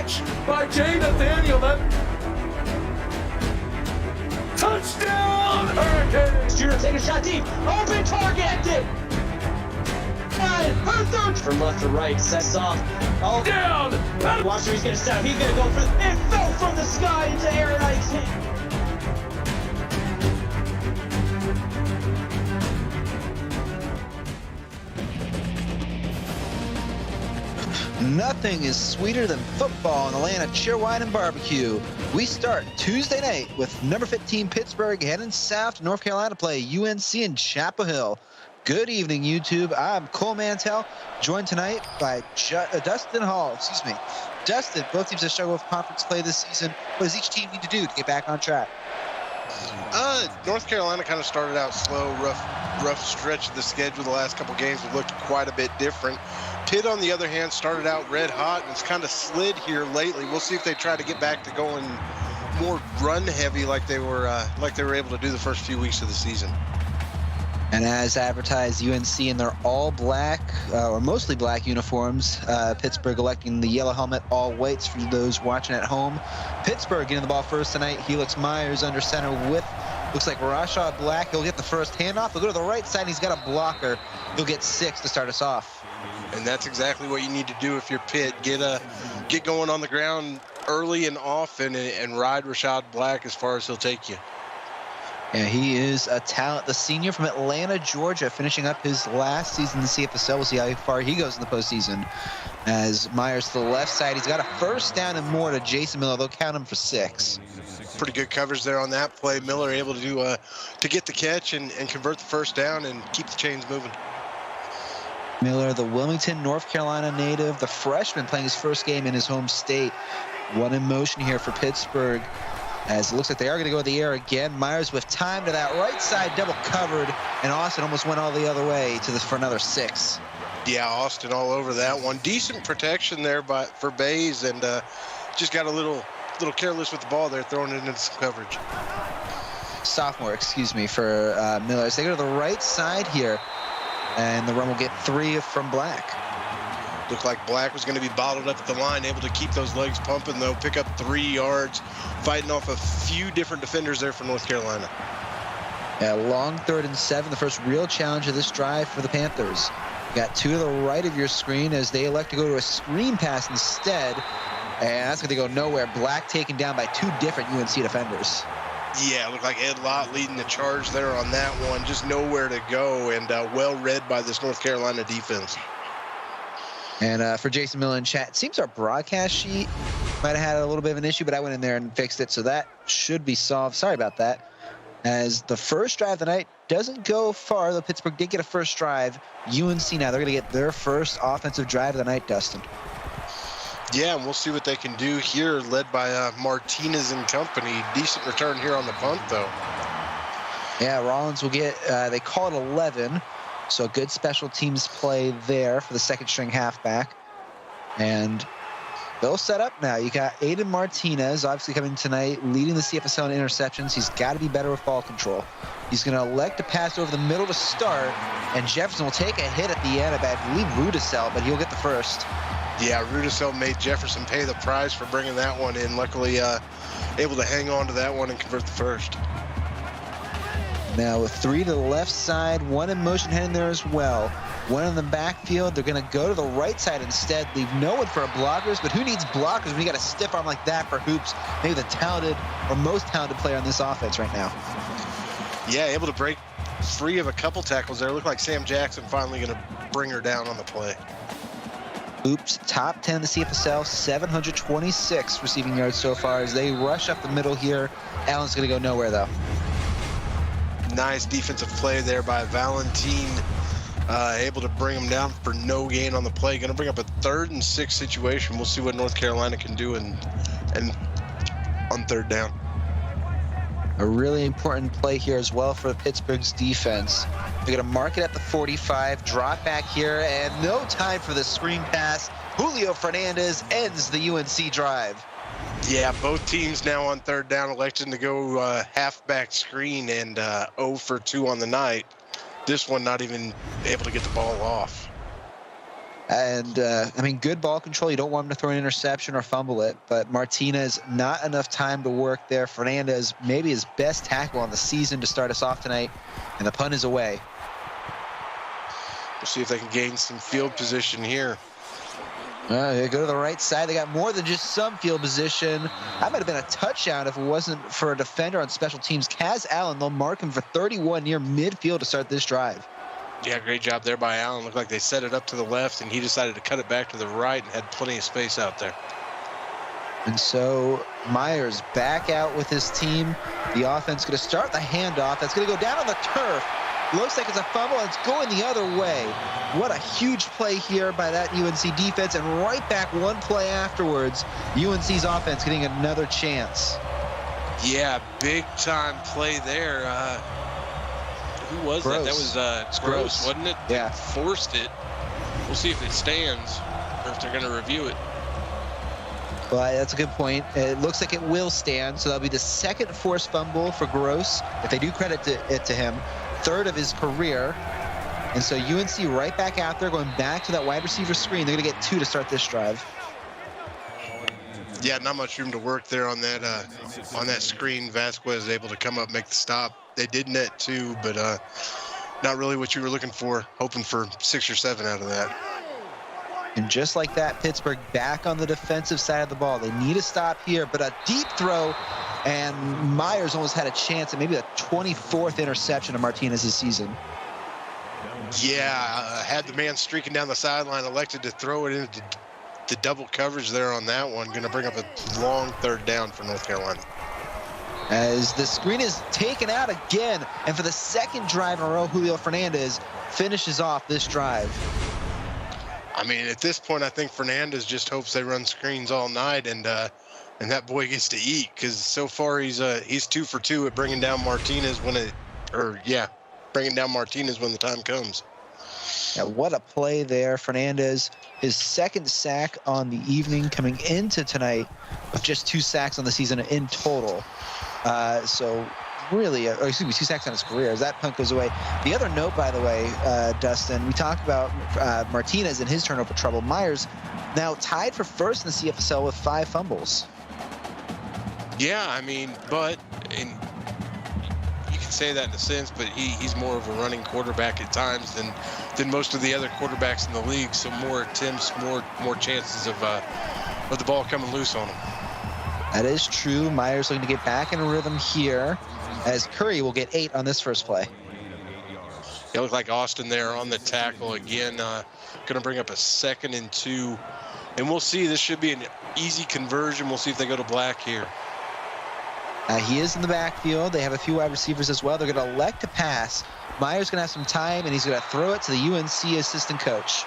catch by Jay Nathaniel. Touchdown, Hurricanes! Shooter take a shot deep. Open target. Her third from left to right. Sets off. Oh, Down! watch where he's gonna step. He's gonna go for it. Fell from the sky into Aaron Ike's hand. Nothing is sweeter than football in the land of cheer, wine, and barbecue. We start Tuesday night with number 15 Pittsburgh heading south to North Carolina to play UNC in Chapel Hill. Good evening, YouTube. I'm Cole Mantell, joined tonight by Dustin Hall. Dustin, both teams have struggled with conference play this season. What does each team need to do to get back on track? North Carolina kind of started out slow, rough stretch of the schedule. The last couple games have looked quite a bit different. Pitt, on the other hand, started out red hot and it's kind of slid here lately. We'll see if they try to get back to going more run heavy like they were able to do the first few weeks of the season. And as advertised, UNC in their all black, or mostly black uniforms, Pittsburgh electing the yellow helmet, all whites for those watching at home. Pittsburgh getting the ball first tonight. Helix Myers under center with, looks like Rashad Black. He'll get the first handoff. He'll go to the right side. He's got a blocker. He'll get 6 to start us off. And that's exactly what you need to do if you're Pitt. Get going on the ground early and often and ride Rashad Black as far as he'll take you. Yeah, he is a talent. The senior from Atlanta, Georgia, finishing up his last season in the CFSL. We'll see how far he goes in the postseason. As Myers to the left side, he's got a first down and more to Jason Miller. They'll count him for 6. Pretty good coverage there on that play. Miller able to get the catch and convert the first down and keep the chains moving. Miller, the Wilmington, North Carolina native, the freshman playing his first game in his home state. One in motion here for Pittsburgh, as it looks like they are going to go to the air again. Myers with time to that right side, double covered, and Austin almost went all the other way for another 6. Yeah, Austin all over that one. Decent protection there for Bays, and just got a little careless with the ball there, throwing it into some coverage. Sophomore, for Miller. As they go to the right side here, and the run will get 3 from Black. Looked like Black was going to be bottled up at the line, able to keep those legs pumping, though, pick up 3 yards, fighting off a few different defenders there for North Carolina. Yeah, long 3rd and 7, the first real challenge of this drive for the Panthers. Got 2 to the right of your screen as they elect to go to a screen pass instead, and that's going to go nowhere. Black taken down by 2 different UNC defenders. Yeah, it looked like Ed Lott leading the charge there on that one. Just nowhere to go, and well read by this North Carolina defense. And for Jason Miller in chat, it seems our broadcast sheet might have had a little bit of an issue, but I went in there and fixed it, so that should be solved. Sorry about that. As the first drive of the night doesn't go far, though Pittsburgh did get a first drive. UNC now, they're going to get their first offensive drive of the night, Dustin. Yeah, and we'll see what they can do here, led by Martinez and company. Decent return here on the punt, though. Yeah, Rollins will get, they call it 11, so good special teams play there for the second-string halfback. And they'll set up now. You got Aiden Martinez, obviously coming tonight, leading the CFSL in interceptions. He's got to be better with ball control. He's going to elect to pass over the middle to start, and Jefferson will take a hit at the end of, I believe, Rudisell, but he'll get the first. Yeah, Rudisell made Jefferson pay the price for bringing that one in. Luckily, able to hang on to that one and convert the first. Now with 3 to the left side, 1 in motion heading there as well. 1 in the backfield. They're going to go to the right side instead. Leave no one for blockers, but who needs blockers when you got a stiff arm like that for hoops? Maybe the talented or most talented player on this offense right now. Yeah, able to break free of a couple tackles there. Looked like Sam Jackson finally going to bring her down on the play. Oops, top 10 in the CFSL, 726 receiving yards so far as they rush up the middle here. Allen's going to go nowhere, though. Nice defensive play there by Valentine. Able to bring him down for no gain on the play. Going to bring up a 3rd and 6 situation. We'll see what North Carolina can do and on 3rd down. A really important play here as well for Pittsburgh's defense. They're going to mark it at the 45, drop back here, and no time for the screen pass. Julio Fernandez ends the UNC drive. Yeah, both teams now on 3rd down electing to go halfback screen and 0 for 2 on the night. This one not even able to get the ball off. And, I mean, good ball control. You don't want him to throw an interception or fumble it. But Martinez, not enough time to work there. Fernandez, maybe his best tackle on the season to start us off tonight. And the punt is away. We'll see if they can gain some field position here. They go to the right side. They got more than just some field position. That might have been a touchdown if it wasn't for a defender on special teams. Kaz Allen, they'll mark him for 31 near midfield to start this drive. Yeah, great job there by Allen. Looked like they set it up to the left, and he decided to cut it back to the right and had plenty of space out there. And so Myers back out with his team. The offense going to start the handoff. That's going to go down on the turf. Looks like it's a fumble. It's going the other way. What a huge play here by that UNC defense. And right back one play afterwards, UNC's offense getting another chance. Yeah, big time play there. Who was Gross. That was Gross, wasn't it? Yeah. They forced it. We'll see if it stands or if they're going to review it. Well, that's a good point. It looks like it will stand. So that'll be the second forced fumble for Gross, if they do credit it to him. Third of his career. And so UNC right back out there, going back to that wide receiver screen. They're going to get 2 to start this drive. Yeah, not much room to work there on that screen. Vasquez able to come up, make the stop. They did net 2, but not really what you were looking for, hoping for 6 or 7 out of that. And just like that, Pittsburgh back on the defensive side of the ball. They need a stop here, but a deep throw, and Myers almost had a chance at maybe the 24th interception of Martinez's season. Yeah, had the man streaking down the sideline, elected to throw it into the double coverage there on that one. Going to bring up a long 3rd down for North Carolina. As the screen is taken out again, and for the second drive in a row, Julio Fernandez finishes off this drive. I mean, at this point, I think Fernandez just hopes they run screens all night, and that boy gets to eat, because so far he's 2 for 2 at bringing down Martinez bringing down Martinez when the time comes. Yeah, what a play there. Fernandez, his second sack on the evening, coming into tonight with just 2 sacks on the season in total. So really, 2 sacks on his career as that punt goes away. The other note, by the way, Dustin, we talked about Martinez and his turnover trouble. Myers now tied for first in the CFSL with 5 fumbles. Yeah, I mean, you can say that in a sense, but he's more of a running quarterback at times than most of the other quarterbacks in the league. So more attempts, more chances of the ball coming loose on him. That is true. Myers looking to get back in a rhythm here, as Curry will get 8 on this first play. It looked like Austin there on the tackle again. Going to bring up a 2nd and 2, and we'll see. This should be an easy conversion. We'll see if they go to Black here. He is in the backfield. They have a few wide receivers as well. They're going to elect to pass. Myers going to have some time, and he's going to throw it to the UNC assistant coach.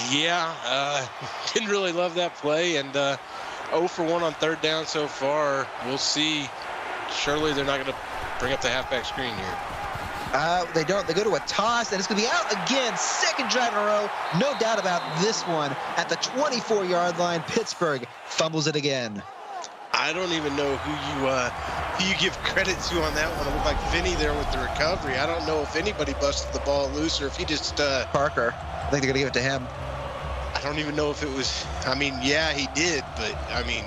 Yeah, didn't really love that play, and 0 for 1 on 3rd down so far. We'll see. Surely they're not going to bring up the halfback screen here. They don't. They go to a toss, and it's going to be out again. 2nd drive in a row. No doubt about this one. At the 24-yard line, Pittsburgh fumbles it again. I don't even know who you give credit to on that one. It looked like Vinny there with the recovery. I don't know if anybody busted the ball loose or if he just... Parker. I think they're going to give it to him. I don't even know if it was... I mean, yeah, he did, but, I mean,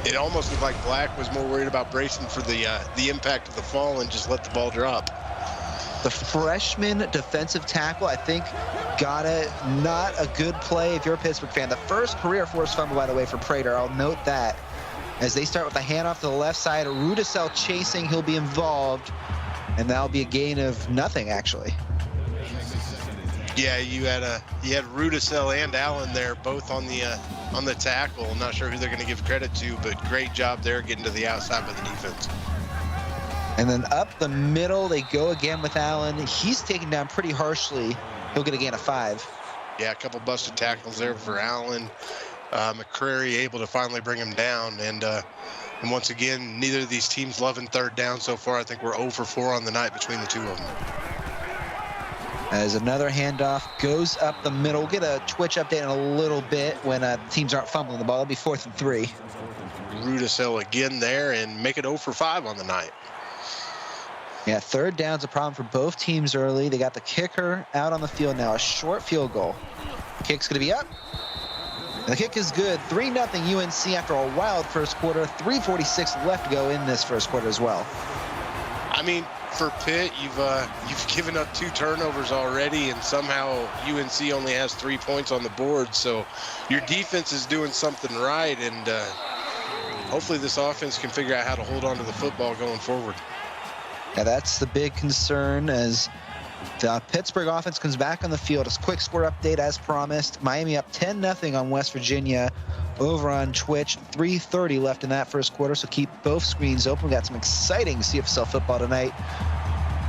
it almost looked like Black was more worried about bracing for the impact of the fall and just let the ball drop. The freshman defensive tackle, I think, got it. Not a good play if you're a Pittsburgh fan. The first career forced fumble, by the way, for Prater. I'll note that. As they start with a handoff to the left side, Rudisell chasing, he'll be involved, and that'll be a gain of nothing, actually. Yeah, you had Rudisell and Allen there, both on the tackle. I'm not sure who they're going to give credit to, but great job there getting to the outside of the defense. And then up the middle, they go again with Allen. He's taken down pretty harshly. He'll get a gain of 5. Yeah, a couple busted tackles there for Allen. McCrary able to finally bring him down, and once again, neither of these teams loving 3rd down so far. I think we're 0 for 4 on the night between the 2 of them. As another handoff goes up the middle. We'll get a Twitch update in a little bit when teams aren't fumbling the ball. It'll be 4th and 3. Rudisell again there and make it 0 for 5 on the night. Yeah, third down's a problem for both teams early. They got the kicker out on the field now. A short field goal. Kick's going to be up. And the kick is good. 3-0 UNC after a wild first quarter. 3:46 left to go in this first quarter as well. I mean, for Pitt, you've given up 2 turnovers already, and somehow UNC only has 3 points on the board. So your defense is doing something right, and hopefully this offense can figure out how to hold on to the football going forward. Yeah, that's the big concern as the Pittsburgh offense comes back on the field. A quick score update as promised. Miami up 10-0 on West Virginia over on Twitch. 3:30 left in that first quarter, so keep both screens open. We got some exciting CFSL football tonight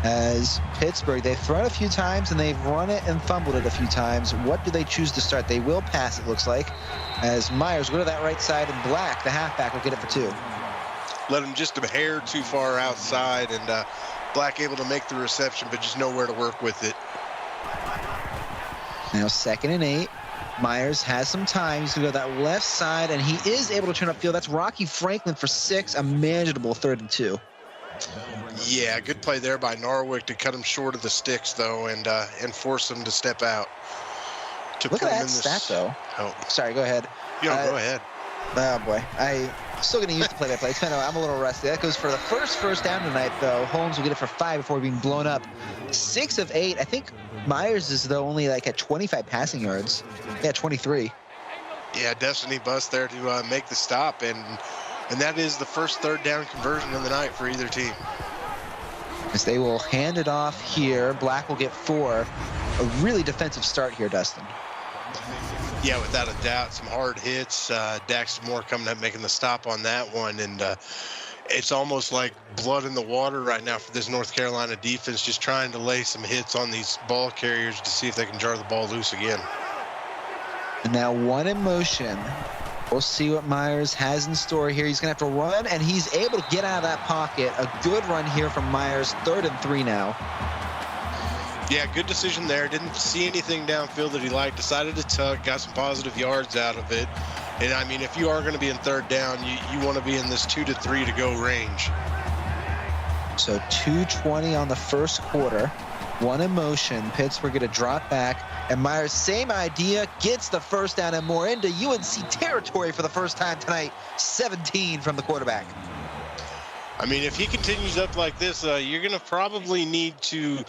as Pittsburgh, they've thrown a few times and they've run it and fumbled it a few times. What do they choose to start? They will pass, it looks like, as Myers go to that right side, and Black, the halfback, will get it for 2. Let him just a hair too far outside, and Black able to make the reception, but just nowhere to work with it. Now 2nd and 8. Myers has some time. He's going to go to that left side, and he is able to turn upfield. That's Rocky Franklin for 6, a manageable 3rd and 2. Yeah, good play there by Norwick to cut him short of the sticks, though, and force him to step out. Look at that stat, though. Oh. Sorry, go ahead. Yeah, go ahead. Oh, boy. I'm still going to use the play-by-play. I'm a little rusty. That goes for the first down tonight, though. Holmes will get it for 5 before being blown up. 6 of 8. I think Myers is, though, only like at 25 passing yards. Yeah, 23. Yeah, Destiny Bust there to make the stop, and that is the first 3rd down conversion of the night for either team. As they will hand it off here. Black will get 4. A really defensive start here, Dustin. Yeah, without a doubt, some hard hits. Dax Moore coming up, making the stop on that one, and it's almost like blood in the water right now for this North Carolina defense, just trying to lay some hits on these ball carriers to see if they can jar the ball loose again. And now 1 in motion. We'll see what Myers has in store here. He's going to have to run, and he's able to get out of that pocket. A good run here from Myers. 3rd and 3 now. Yeah, good decision there. Didn't see anything downfield that he liked. Decided to tuck, got some positive yards out of it. And, I mean, if you are going to be in 3rd down, you want to be in this 2 to 3 to go range. So 2:20 on the first quarter. 1 in motion. Pittsburgh get a drop back. And Myers, same idea, gets the first down and more into UNC territory for the first time tonight. 17 from the quarterback. I mean, if he continues up like this, you're going to probably need to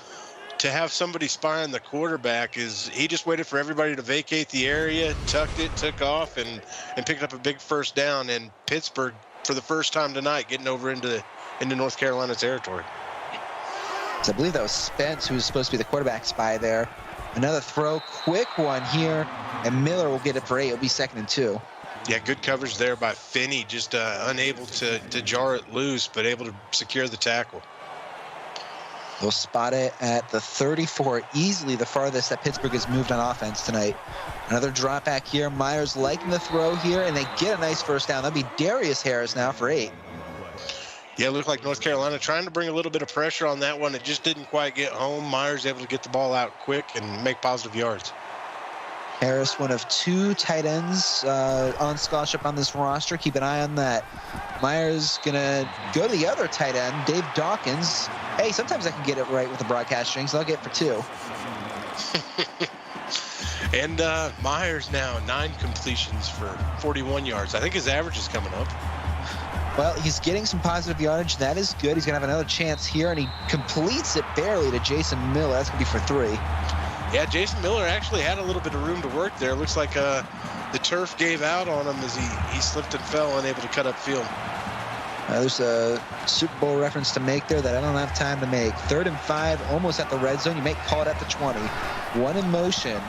have somebody spying the quarterback. Is he just waited for everybody to vacate the area, tucked it, took off, and picked up a big first down. And Pittsburgh, for the first time tonight, getting over into North Carolina territory. So I believe that was Spence who was supposed to be the quarterback spy there. Another throw, quick one here, and Miller will get it for 8. It'll be 2nd and 2. Yeah, good coverage there by Finney, just unable to jar it loose, but able to secure the tackle. They'll spot it at the 34, easily the farthest that Pittsburgh has moved on offense tonight. Another drop back here. Myers liking the throw here, and they get a nice first down. That'll be Darius Harris now for 8. Yeah, it looked like North Carolina trying to bring a little bit of pressure on that one. It just didn't quite get home. Myers able to get the ball out quick and make positive yards. Harris, one of 2 tight ends on scholarship on this roster. Keep an eye on that. Myers going to go to the other tight end, Dave Dawkins. Hey, sometimes I can get it right with the broadcast strings. I'll get it for 2. And Myers now 9 completions for 41 yards. I think his average is coming up. Well, he's getting some positive yardage. That is good. He's going to have another chance here, and he completes it barely to Jason Miller. That's going to be for 3. Yeah, Jason Miller actually had a little bit of room to work there. Looks like the turf gave out on him as he slipped and fell, unable to cut upfield. There's a Super Bowl reference to make there that I don't have time to make. 3rd and 5, almost at the red zone. You may call it at the 20. 1 in motion.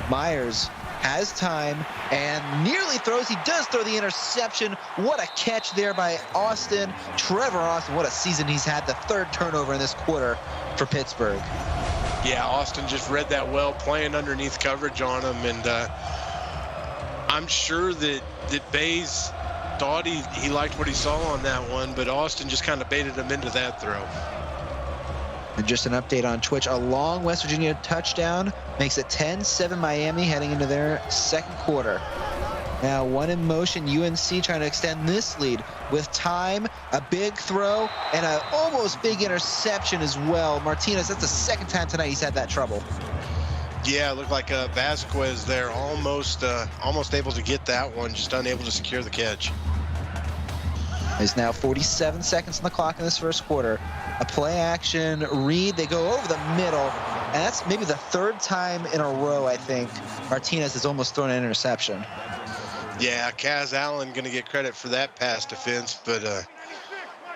Myers has time and nearly throws. He does throw the interception. What a catch there by Austin. Trevor Austin, what a season he's had. The 3rd turnover in this quarter for Pittsburgh. Yeah, Austin just read that well, playing underneath coverage on him. And I'm sure that Bays thought he liked what he saw on that one, but Austin just kind of baited him into that throw. And just an update on Twitch, a long West Virginia touchdown makes it 10-7 Miami heading into their 2nd quarter. Now one in motion, UNC trying to extend this lead with time, a big throw, and an almost big interception as well. Martinez, that's the second time tonight he's had that trouble. Yeah, it looked like Vasquez there almost able to get that one, just unable to secure the catch. There's now 47 seconds on the clock in this first quarter. A play action read, they go over the middle, and that's maybe the third time in a row, I think, Martinez has almost thrown an interception. Yeah, Kaz Allen going to get credit for that pass defense, but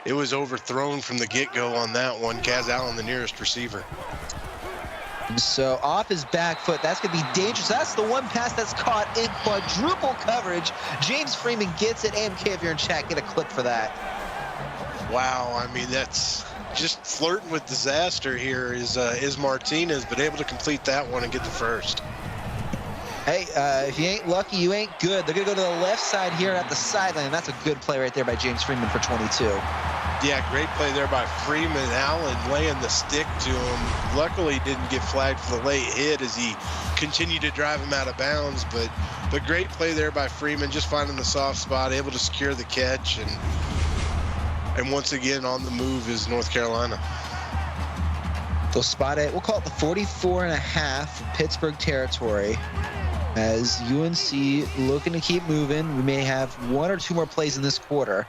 it was overthrown from the get-go on that one. Kaz Allen, the nearest receiver. So off his back foot, that's going to be dangerous. That's the one pass that's caught in quadruple coverage. James Freeman gets it. AMK, if you're in chat, get a clip for that. Wow, I mean, that's just flirting with disaster here is Martinez, but able to complete that one and get the first. Hey, if you ain't lucky, you ain't good. They're going to go to the left side here at the sideline. That's a good play right there by James Freeman for 22. Yeah, great play there by Freeman. Allen laying the stick to him. Luckily, didn't get flagged for the late hit as he continued to drive him out of bounds. But great play there by Freeman, just finding the soft spot, able to secure the catch. And once again, on the move is North Carolina. They'll spot it. We'll call it the 44.5 Pittsburgh territory. As UNC looking to keep moving, we may have one or two more plays in this quarter.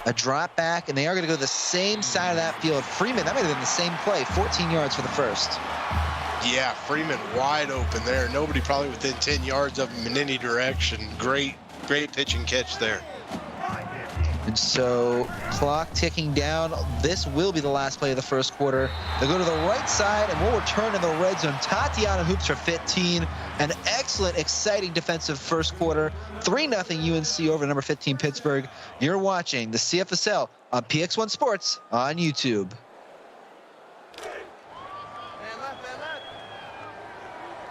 A drop back, and they are going to go to the same side of that field. Freeman, that might have been the same play, 14 yards for the first. Yeah, Freeman wide open there. Nobody probably within 10 yards of him in any direction. Great pitch and catch there. And so, clock ticking down. This will be the last play of the first quarter. They'll go to the right side, and we'll return in the red zone. Tatiana hoops for 15. An excellent, exciting defensive first quarter. 3-0 UNC over number 15 Pittsburgh. You're watching the CFSL on PX1 Sports on YouTube.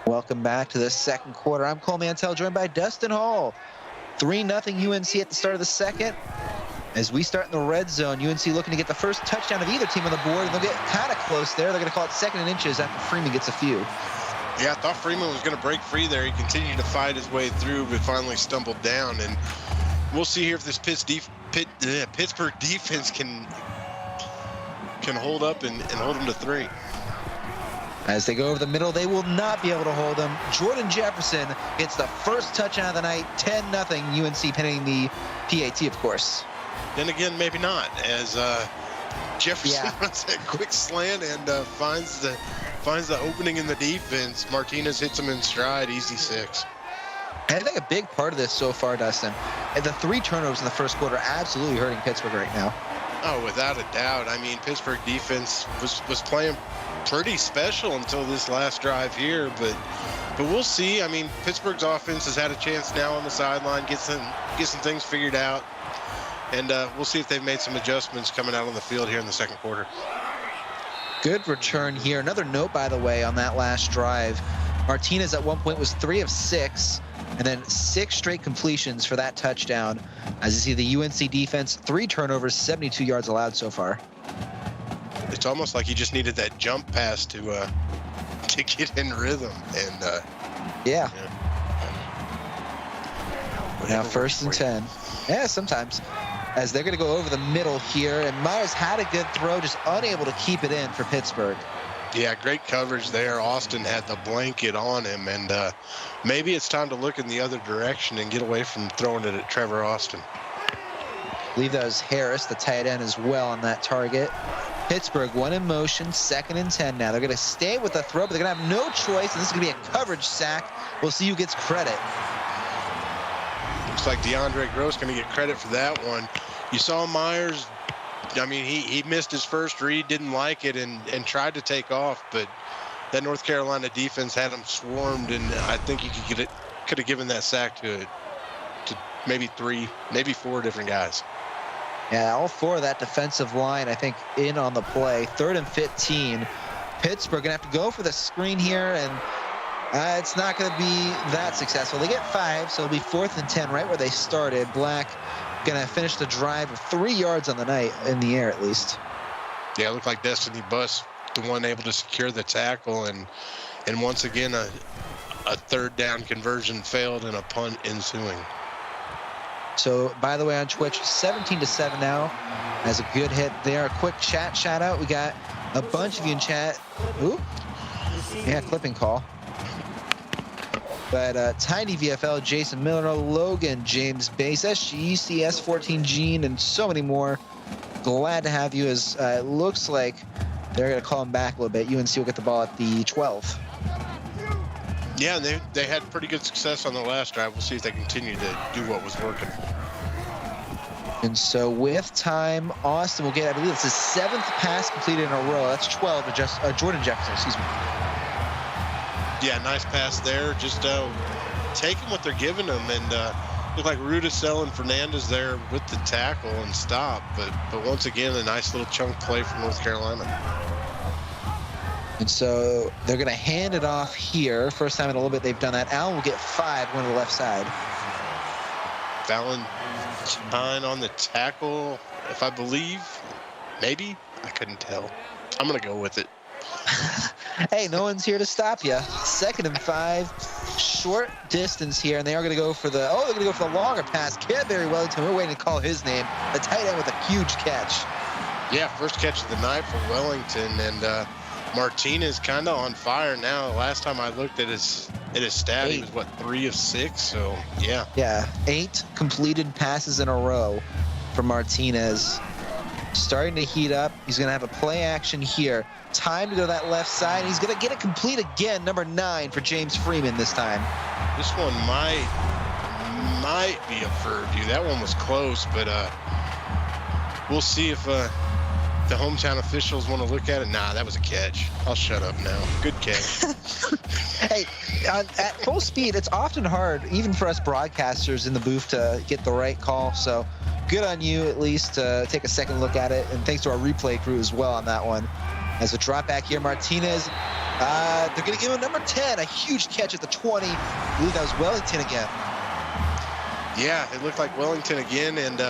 Welcome back to the second quarter. I'm Cole Mantell, joined by Dustin Hall. 3-0 UNC at the start of the second. As we start in the red zone, UNC looking to get the first touchdown of either team on the board, and they'll get kind of close there. They're going to call it 2nd and inches after Freeman gets a few. Yeah, I thought Freeman was going to break free there. He continued to fight his way through, but finally stumbled down. And we'll see here if this Pittsburgh defense can hold up and hold him to 3. As they go over the middle, they will not be able to hold them. Jordan Jefferson gets the first touchdown of the night, 10-0 UNC, pending the PAT, of course. Then again, maybe not, as Jefferson runs that quick slant and finds the opening in the defense. Martinez hits him in stride, easy 6. And I think a big part of this so far, Dustin, the 3 turnovers in the first quarter absolutely hurting Pittsburgh right now. Oh, without a doubt. I mean, Pittsburgh defense was playing pretty special until this last drive here, but we'll see. I mean, Pittsburgh's offense has had a chance now on the sideline, get some things figured out, and we'll see if they've made some adjustments coming out on the field here in the second quarter. Good return here. Another note, by the way, on that last drive, Martinez at one point was 3 of 6, and then 6 straight completions for that touchdown. As you see, the UNC defense, 3 turnovers, 72 yards allowed so far. It's almost like he just needed that jump pass to get in rhythm, and yeah. Now 1st and 10. Yeah, sometimes. As they're going to go over the middle here, and Myers had a good throw, just unable to keep it in for Pittsburgh. Yeah, great coverage there. Austin had the blanket on him, and maybe it's time to look in the other direction and get away from throwing it at Trevor Austin. I believe that was Harris, the tight end, as well on that target. Pittsburgh, 1 in motion, 2nd and 10 now. They're going to stay with the throw, but they're going to have no choice, and this is going to be a coverage sack. We'll see who gets credit. Looks like DeAndre Gross going to get credit for that one. You saw Myers, I mean, he missed his first read, didn't like it, and tried to take off, but that North Carolina defense had him swarmed, and I think he could have given that sack to maybe 3, maybe 4 different guys. Yeah, all 4 of that defensive line, I think, in on the play. 3rd and 15. Pittsburgh going to have to go for the screen here, and it's not going to be that successful. They get 5, so it'll be 4th and 10, right where they started. Black going to finish the drive with 3 yards on the night, in the air at least. Yeah, it looked like Destiny Buss, the one able to secure the tackle, and once again, a 3rd down conversion failed and a punt ensuing. So, by the way, on Twitch, 17-7 now. Has a good hit there. A quick chat shout out. We got a bunch of you in chat. Ooh. Yeah, clipping call. But Tiny VFL, Jason Miller, Logan, James Bass, SGE, CS14 Gene, and so many more. Glad to have you, as it looks like they're going to call him back a little bit. UNC will get the ball at the 12. Yeah, and they had pretty good success on the last drive. We'll see if they continue to do what was working. And so with time, Austin will get, I believe it's his 7th pass completed in a row. That's 12 to Jordan Jefferson, excuse me. Yeah, nice pass there. Just taking what they're giving them, and look like Rudisell and Fernandez there with the tackle and stop. But once again, a nice little chunk play from North Carolina. And so they're going to hand it off here. First time in a little bit they've done that. Allen will get 5 going to the left side. Valentine on the tackle, if I believe. Maybe? I couldn't tell. I'm going to go with it. Hey, no one's here to stop you. 2nd and 5. Short distance here, and they are going to go for the, they're going to go for the longer pass. Cadbury Wellington, we're waiting to call his name. The tight end with a huge catch. Yeah, first catch of the night for Wellington, and Martinez kind of on fire now. Last time I looked at his stat, 8. he was, 3 of 6, so yeah. Yeah, 8 completed passes in a row for Martinez. Starting to heat up. He's going to have a play action here. Time to go to that left side. He's going to get it complete again, number 9 for James Freeman this time. This one might be a third view. That one was close, but we'll see if the hometown officials want to look at it. Nah, that was a catch. I'll shut up now. Good catch. Hey, at full speed, it's often hard, even for us broadcasters in the booth, to get the right call. So good on you, at least, to take a second look at it. And thanks to our replay crew as well on that one. As a drop back here, Martinez, they're going to give him number 10, a huge catch at the 20. I believe that was Wellington again. Yeah, it looked like Wellington again, and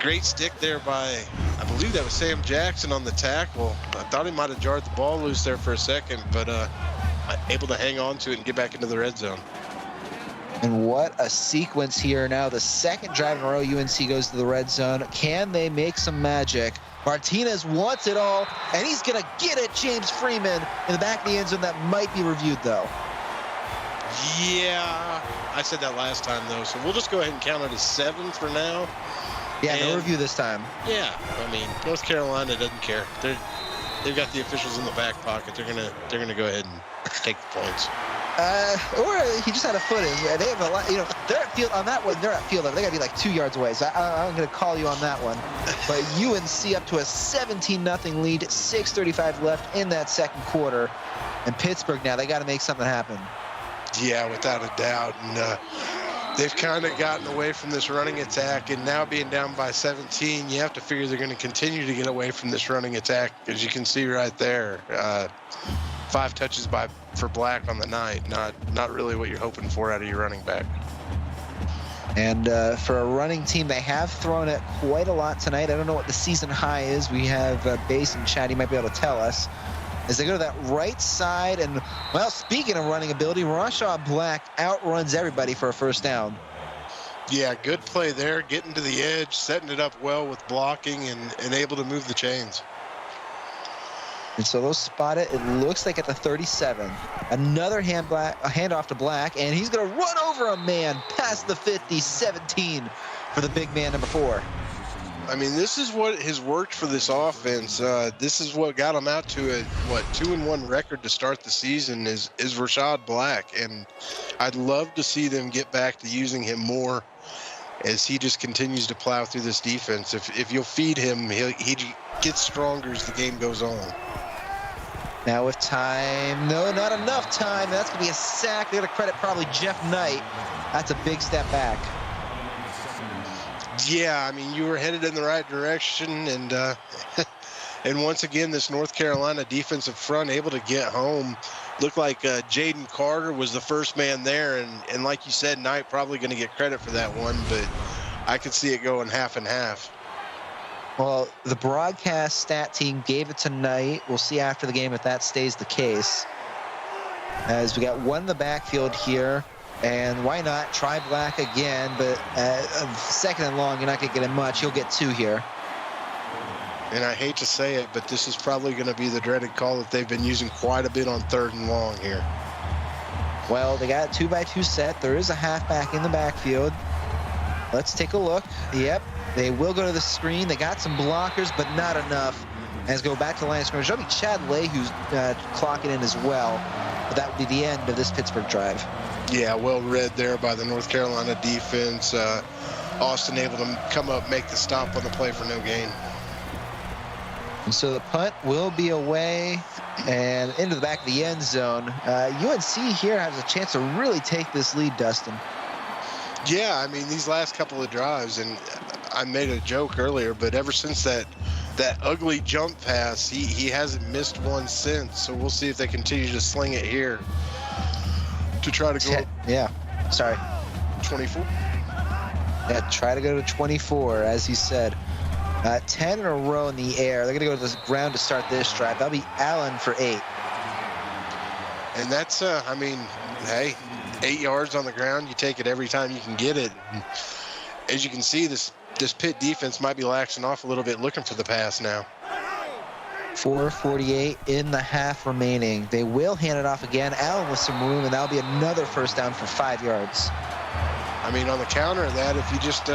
great stick there by, I believe that was Sam Jackson on the tackle. I thought he might have jarred the ball loose there for a second, but able to hang on to it and get back into the red zone. And what a sequence here now. The 2nd drive in a row, UNC goes to the red zone. Can they make some magic? Martinez wants it all, and he's going to get it, James Freeman, in the back of the end zone. That might be reviewed, though. Yeah, I said that last time, though, so we'll just go ahead and count it as 7 for now. Yeah, no review this time. Yeah, I mean, North Carolina doesn't care. They've got the officials in the back pocket. They're gonna go ahead and take the points. Or he just had a foot in. They have a lot, they're at field on that one. They're at field. They got to be like 2 yards away. So I'm going to call you on that one. But UNC up to a 17-0 lead. 6:35 left in that 2nd quarter. And Pittsburgh now, they got to make something happen. Yeah, without a doubt. And they've kind of gotten away from this running attack, and now being down by 17, you have to figure they're going to continue to get away from this running attack, as you can see right there. 5 touches for Black on the night. Not really what you're hoping for out of your running back. And for a running team, they have thrown it quite a lot tonight. I don't know what the season high is. We have Bass and Chad. He might be able to tell us. As they go to that right side, and, well, speaking of running ability, Rashawn Black outruns everybody for a 1st down. Yeah, good play there, getting to the edge, setting it up well with blocking, and able to move the chains. And so they'll spot it. It looks like at the 37. Another handoff to Black, and he's going to run over a man past the 50, 17 for the big man, number 4. I mean, this is what has worked for this offense. This is what got them out to a 2-1 record to start the season is Rashad Black, and I'd love to see them get back to using him more as he just continues to plow through this defense. If you'll feed him, he gets stronger as the game goes on. Now with time, no, not enough time. That's going to be a sack. They're going to credit probably Jeff Knight. That's a big step back. Yeah, I mean, you were headed in the right direction, and and once again, this North Carolina defensive front able to get home. Looked like Jaden Carter was the first man there, and like you said, Knight probably going to get credit for that one, but I could see it going half and half. Well, the broadcast stat team gave it to Knight. We'll see after the game if that stays the case. As we got one in the backfield here. And why not try Black again? But second and long, you're not going to get him much. You'll get 2 here. And I hate to say it, but this is probably going to be the dreaded call that they've been using quite a bit on 3rd and long here. Well, they got a 2-by-2 set. There is a halfback in the backfield. Let's take a look. Yep, they will go to the screen. They got some blockers, but not enough. As go back to the line of scrimmage. That'll be Chad Lay who's clocking in as well. But that would be the end of this Pittsburgh drive. Yeah, well read there by the North Carolina defense. Austin able to come up, make the stop on the play for no gain. And so the punt will be away and into the back of the end zone. UNC here has a chance to really take this lead, Dustin. Yeah, I mean, these last couple of drives, and I made a joke earlier, but ever since that ugly jump pass, he hasn't missed one since. So we'll see if they continue to sling it here to try to go. Yeah, sorry. 24. Yeah, try to go to 24, as you said. 10 in a row in the air. They're going to go to the ground to start this drive. That'll be Allen for 8. And that's, I mean, hey, 8 yards on the ground. You take it every time you can get it. And as you can see, this Pitt defense might be laxing off a little bit, looking for the pass now. 4:48 in the half remaining. They will hand it off again. Allen with some room, and that'll be another first down for 5 yards. I mean, on the counter of that, if you just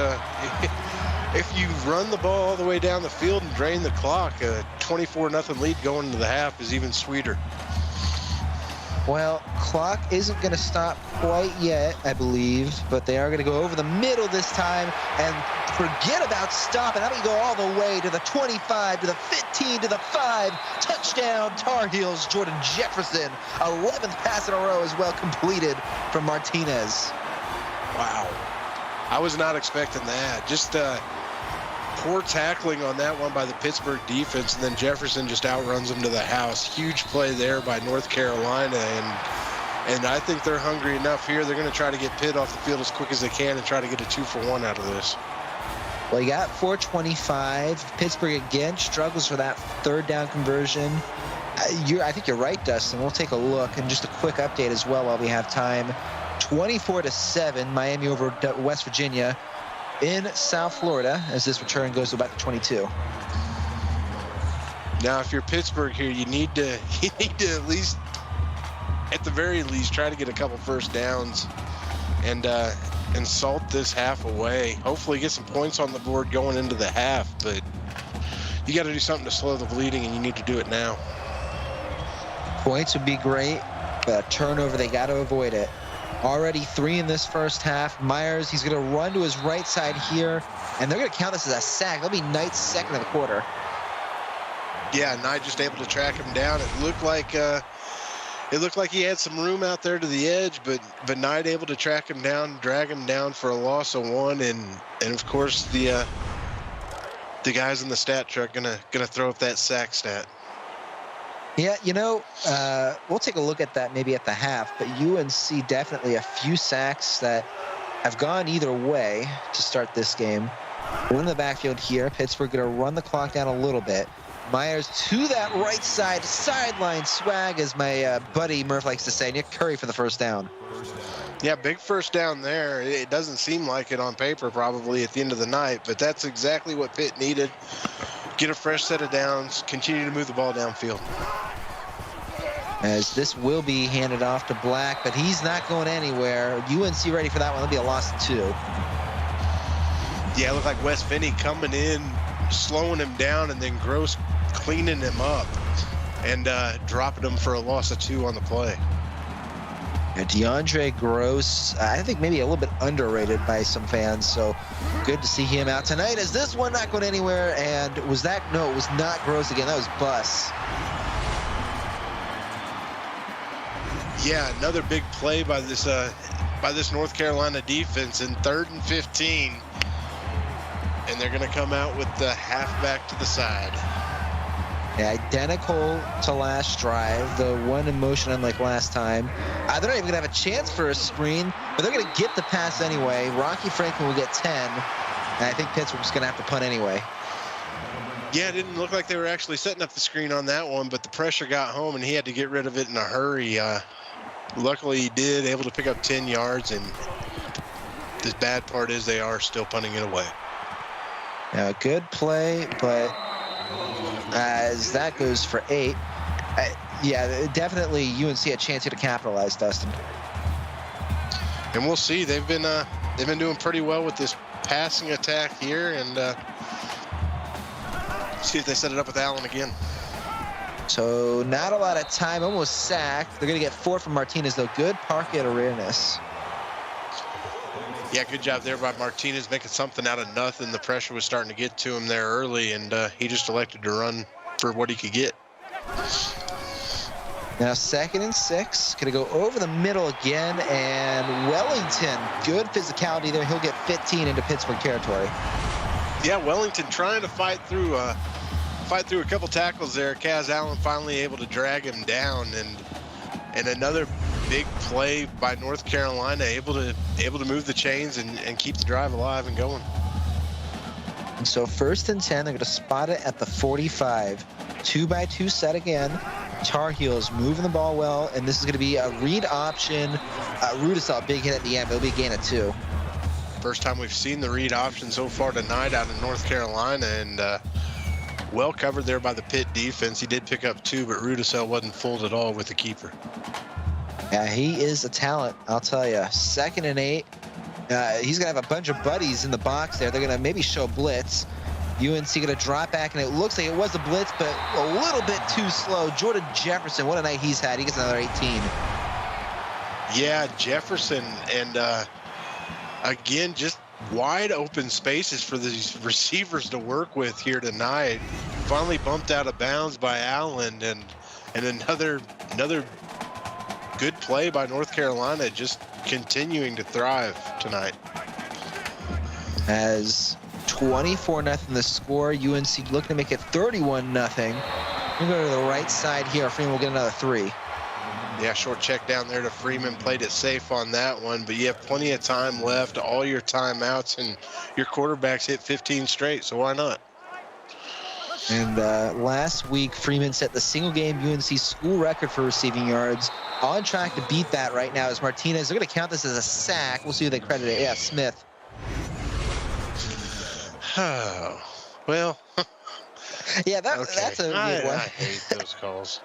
if you run the ball all the way down the field and drain the clock, a 24-0 lead going into the half is even sweeter. Well, clock isn't going to stop quite yet, I believe, but they are going to go over the middle this time and forget about stopping. I'm going to go all the way to the 25, to the 15, to the 5. Touchdown, Tar Heels, Jordan Jefferson. 11th pass in a row as well completed from Martinez. Wow. I was not expecting that. Just poor tackling on that one by the Pittsburgh defense, and then Jefferson just outruns him to the house. Huge play there by North Carolina, and I think they're hungry enough here. They're going to try to get Pitt off the field as quick as they can and try to get a 2-for-1 out of this. Well, you got 4:25. Pittsburgh again struggles for that 3rd down conversion. I think you're right, Dustin. We'll take a look, and just a quick update as well while we have time. 24-7, Miami over West Virginia in South Florida as this return goes to about the 22. Now, if you're Pittsburgh here, you need to at least, at the very least, try to get a couple first downs and salt this half away. Hopefully get some points on the board going into the half, but you got to do something to slow the bleeding, and you need to do it now. Points would be great, but a turnover, they got to avoid it. Already 3 in this first half. Myers, he's going to run to his right side here, and they're going to count this as a sack. That'll be Knight's second of the quarter. Yeah, Knight just able to track him down. It looked like he had some room out there to the edge, but Knight able to track him down, drag him down for a loss of 1, and of course the guys in the stat truck gonna throw up that sack stat. Yeah, you know, we'll take a look at that maybe at the half, but UNC definitely a few sacks that have gone either way to start this game. We're in the backfield here. Pittsburgh going to run the clock down a little bit. Myers to that right side, sideline swag, as my buddy Murph likes to say. Nick Curry for the first down. Yeah, big first down there. It doesn't seem like it on paper probably at the end of the night, but that's exactly what Pitt needed. Get a fresh set of downs, continue to move the ball downfield. As this will be handed off to Black, but he's not going anywhere. UNC ready for that one. It'll be a loss of 2. Yeah, it looked like Wes Finney coming in, slowing him down, and then Gross cleaning him up and dropping him for a loss of 2 on the play. Yeah, DeAndre Gross, I think maybe a little bit underrated by some fans, so good to see him out tonight. Is this one not going anywhere? And was that, no, it was not Gross again. That was Buss. Yeah, another big play by this North Carolina defense in 3rd and 15. And they're going to come out with the halfback to the side. Yeah, identical to last drive. The one in motion unlike last time. They're not even going to have a chance for a screen, but they're going to get the pass anyway. Rocky Franklin will get 10. And I think Pittsburgh's going to have to punt anyway. Yeah, it didn't look like they were actually setting up the screen on that one, but the pressure got home, and he had to get rid of it in a hurry. Luckily, he did, able to pick up 10 yards, and the bad part is they are still punting it away. Yeah, good play, but as that goes for 8, yeah, definitely UNC a chance here to capitalize, Dustin. And we'll see. They've been doing pretty well with this passing attack here, and see if they set it up with Allen again. So not a lot of time, almost sacked. They're going to get 4 from Martinez, though. Good pocket awareness. Yeah, good job there by Martinez, making something out of nothing. The pressure was starting to get to him there early, and he just elected to run for what he could get. Now 2nd and 6. Going to go over the middle again, and Wellington, good physicality there. He'll get 15 into Pittsburgh territory. Yeah, Wellington trying to fight through a couple tackles there. Kaz Allen finally able to drag him down, and another big play by North Carolina, able to move the chains and keep the drive alive and going. And so 1st and 10, they're going to spot it at the 45. 2-by-2 set again. Tar Heels moving the ball well, and this is going to be a read option. Rudisell, big hit at the end, but it'll be a gain of 2. First time we've seen the read option so far tonight out of North Carolina, and well covered there by the Pitt defense. He did pick up 2, but Rudisell wasn't fooled at all with the keeper. Yeah, he is a talent, I'll tell you. 2nd and 8. He's going to have a bunch of buddies in the box there. They're going to maybe show blitz. UNC going to drop back, and it looks like it was a blitz, but a little bit too slow. Jordan Jefferson, what a night he's had. He gets another 18. Yeah, Jefferson, and again, just wide open spaces for these receivers to work with here tonight. Finally bumped out of bounds by Allen, and another good play by North Carolina, just continuing to thrive tonight. As 24-0 the score, UNC looking to make it 31-0. We'll go to the right side here. Freeman will get another 3. Yeah, short check down there to Freeman. Played it safe on that one, but you have plenty of time left, all your timeouts, and your quarterbacks hit 15 straight, so why not? And last week, Freeman set the single-game UNC school record for receiving yards. On track to beat that right now is Martinez. They're going to count this as a sack. We'll see who they credit it. Yeah, Smith. Oh, well. Yeah, Okay. that's a good one. I hate those calls.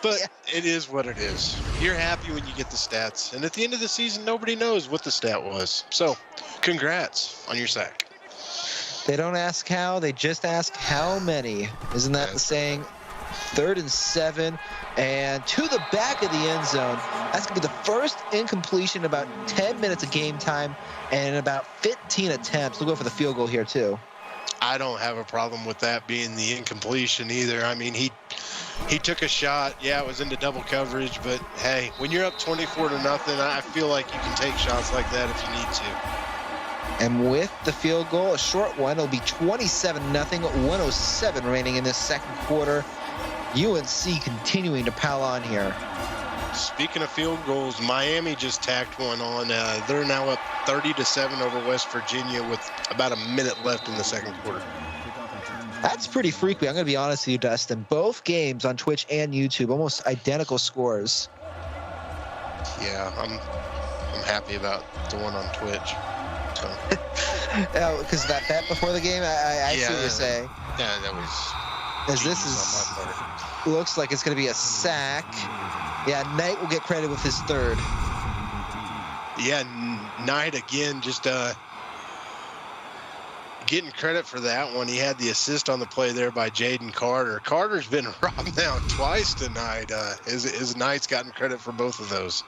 But It is what it is. You're happy when you get the stats. And at the end of the season, nobody knows what the stat was. So, congrats on your sack. They don't ask how, they just ask how many. Isn't that the saying? 3rd and 7, and to the back of the end zone. That's going to be the first incompletion in about 10 minutes of game time and in about 15 attempts. We'll go for the field goal here, too. I don't have a problem with that being the incompletion either. I mean, he took a shot. Yeah, it was into double coverage, but hey, when you're up 24-0, I feel like you can take shots like that if you need to. And with the field goal, a short one, it'll be 27-0, 107 remaining in this second quarter. UNC continuing to pile on here. Speaking of field goals, Miami just tacked one on. They're now up 30-7 over West Virginia with about a minute left in the second quarter. That's pretty freaky. I'm going to be honest with you, Dustin. Both games on Twitch and YouTube, almost identical scores. Yeah, I'm happy about the one on Twitch. So. Because that bet before the game, I see what you're saying. Yeah, that was. As this is, looks like it's going to be a sack. Yeah, Knight will get credit with his 3rd. Yeah, Knight again, just getting credit for that one. He had the assist on the play there by Jaden Carter. Carter's been robbed now twice tonight. His Knight's gotten credit for both of those.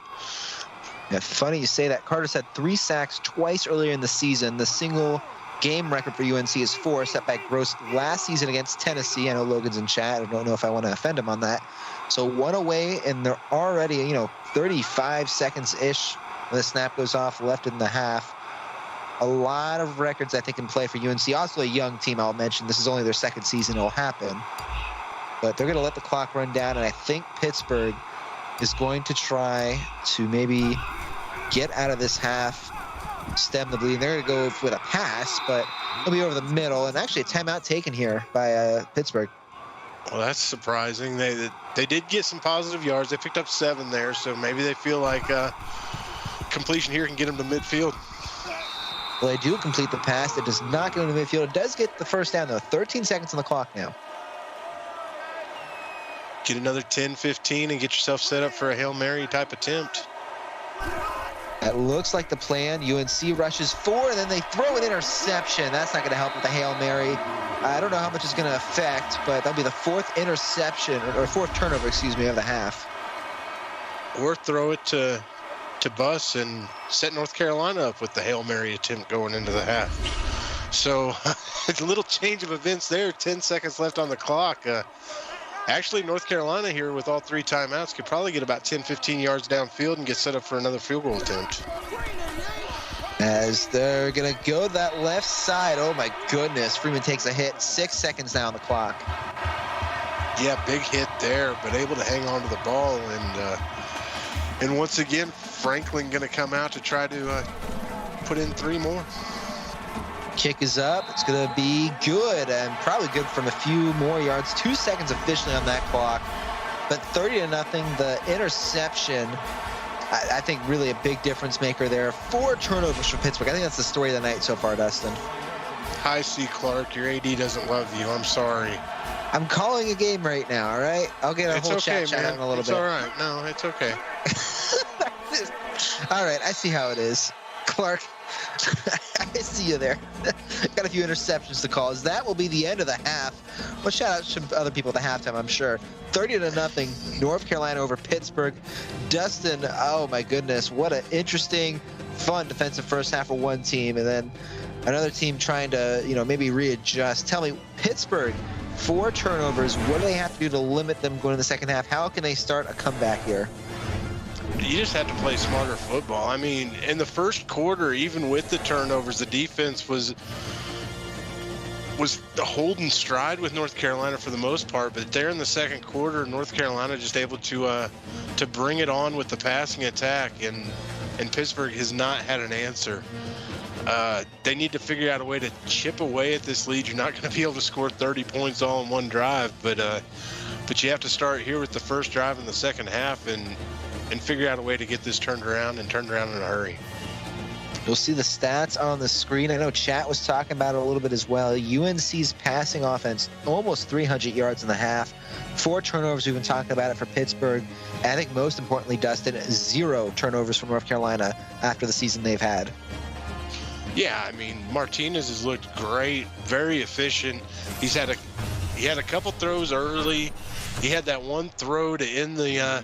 Yeah, funny you say that. Carter's had 3 sacks twice earlier in the season. The single game record for UNC is 4, set by Gross last season against Tennessee. I know Logan's in chat. I don't know if I want to offend him on that. So 1 away, and they're already, 35 seconds-ish when the snap goes off, left in the half. A lot of records, I think, in play for UNC. Also a young team, I'll mention. This is only their 2nd season it'll happen. But they're going to let the clock run down, and I think Pittsburgh is going to try to maybe get out of this half, stem the bleeding. They're going to go with a pass, but it'll be over the middle. And actually a timeout taken here by Pittsburgh. Well, that's surprising. They did get some positive yards. They picked up 7 there, so maybe they feel like completion here can get them to midfield. Well, they do complete the pass. It does not get into midfield. It does get the first down, though. 13 seconds on the clock now. Get another 10, 15, and get yourself set up for a Hail Mary type attempt. That looks like the plan. UNC rushes 4, and then they throw an interception. That's not going to help with the Hail Mary. I don't know how much it's going to affect, but that'll be the 4th interception, or 4th turnover, excuse me, of the half. Or throw it to Bus and set North Carolina up with the Hail Mary attempt going into the half. So it's a little change of events there. 10 seconds left on the clock. Actually, North Carolina here with all 3 timeouts could probably get about 10, 15 yards downfield and get set up for another field goal attempt. As they're going to go that left side. Oh, my goodness. Freeman takes a hit. 6 seconds now on the clock. Yeah, big hit there, but able to hang on to the ball. And once again, Franklin going to come out to try to put in 3 more. Kick is up. It's going to be good, and probably good from a few more yards. 2 seconds officially on that clock. But 30-0, the interception, I think really a big difference maker there. 4 turnovers for Pittsburgh. I think that's the story of the night so far, Dustin. Hi, C. Clark. Your AD doesn't love you. I'm sorry. I'm calling a game right now, all right? I'll get a It's whole okay, chat man. in a little It's bit. all right. No, it's okay. All right, I see how it is. Clark, I see you there. Got a few interceptions to call. That will be the end of the half. Well, shout out to other people at the halftime, I'm sure. 30-0, North Carolina over Pittsburgh. Dustin, oh my goodness, what an interesting, fun defensive first half for one team, and then another team trying to, maybe readjust. Tell me, Pittsburgh, 4 turnovers. What do they have to do to limit them going in the second half? How can they start a comeback here? You just have to play smarter football. I mean, in the first quarter, even with the turnovers, the defense was holding stride with North Carolina for the most part. But there in the second quarter, North Carolina just able to bring it on with the passing attack, and Pittsburgh has not had an answer. They need to figure out a way to chip away at this lead. You're not going to be able to score 30 points all in one drive, but you have to start here with the first drive in the second half and figure out a way to get this turned around in a hurry. You'll see the stats on the screen. I know Chat was talking about it a little bit as well. UNC's passing offense, almost 300 yards in the half. 4 turnovers, we've been talking about it for Pittsburgh. And I think most importantly, Dustin, 0 turnovers for North Carolina after the season they've had. Yeah, I mean, Martinez has looked great, very efficient. He had a couple throws early. He had that one throw to end the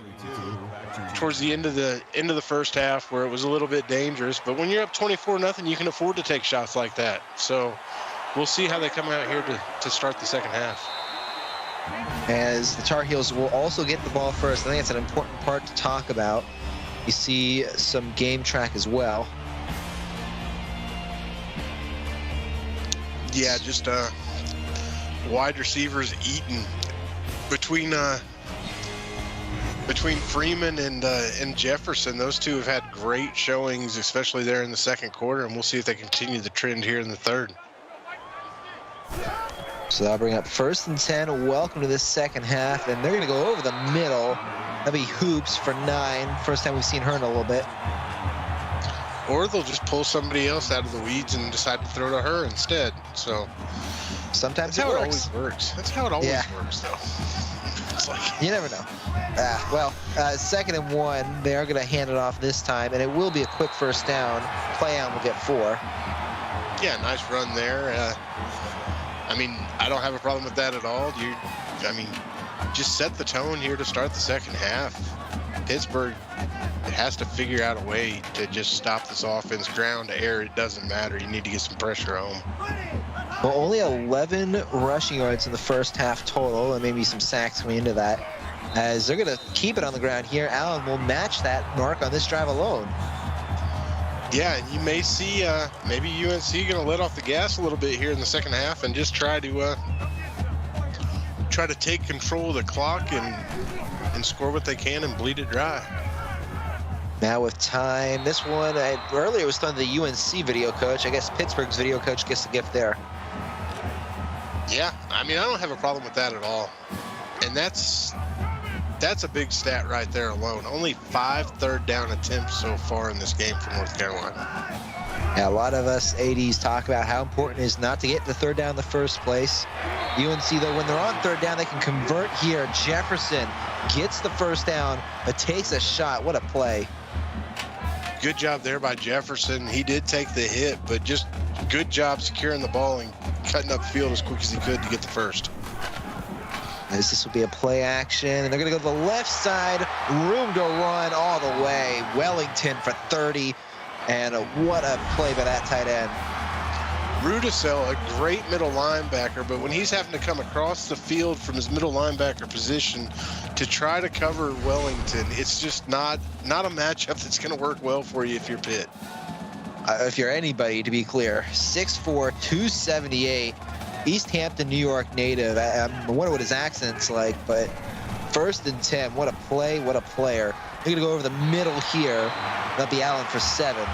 towards the end of the first half where it was a little bit dangerous. But when you're up 24-0, you can afford to take shots like that. So we'll see how they come out here to start the second half. As the Tar Heels will also get the ball first. I think it's an important part to talk about. You see some game track as well. Yeah, just wide receivers eating between Freeman and Jefferson. Those two have had great showings, especially there in the second quarter, and we'll see if they continue the trend here in the third. So that'll bring up 1st and 10. Welcome to this second half, and they're going to go over the middle. That'll be Hoops for 9. First time we've seen her in a little bit. Or they'll just pull somebody else out of the weeds and decide to throw to her instead. So sometimes that's how it always works. That's how it always works, though. It's like you never know. Well, 2nd and 1. They are going to hand it off this time, and it will be a quick first down. Play on will get 4. Yeah, nice run there. I mean, I don't have a problem with that at all. Just set the tone here to start the second half. Pittsburgh has to figure out a way to just stop this offense. Ground, air, it doesn't matter. You need to get some pressure home. Well, only 11 rushing yards in the first half total, and maybe some sacks coming into that. As they're going to keep it on the ground here, Allen will match that mark on this drive alone. Yeah, and you may see maybe UNC going to let off the gas a little bit here in the second half and just try to take control of the clock and score what they can and bleed it dry. Now with time, this one earlier was done to the UNC video coach. I guess Pittsburgh's video coach gets the gift there. Yeah, I mean, I don't have a problem with that at all. And that's a big stat right there alone. Only 5 third down attempts so far in this game for North Carolina. Yeah, a lot of us ADs talk about how important it is not to get the third down in the first place. UNC, though, when they're on third down, they can convert here. Jefferson gets the first down, but takes a shot. What a play. Good job there by Jefferson. He did take the hit, but just good job securing the ball and cutting up field as quick as he could to get the first. As this will be a play action, and they're going to go to the left side. Room to run all the way. Wellington for 30, and what a play by that tight end. Rudisell, a great middle linebacker, but when he's having to come across the field from his middle linebacker position to try to cover Wellington, it's just not a matchup that's going to work well for you if you're Pitt. If you're anybody, to be clear, 6'4", 278, East Hampton, New York native. I wonder what his accent's like, but 1st and 10. What a play, what a player. They're going to go over the middle here. That'll be Allen for 7.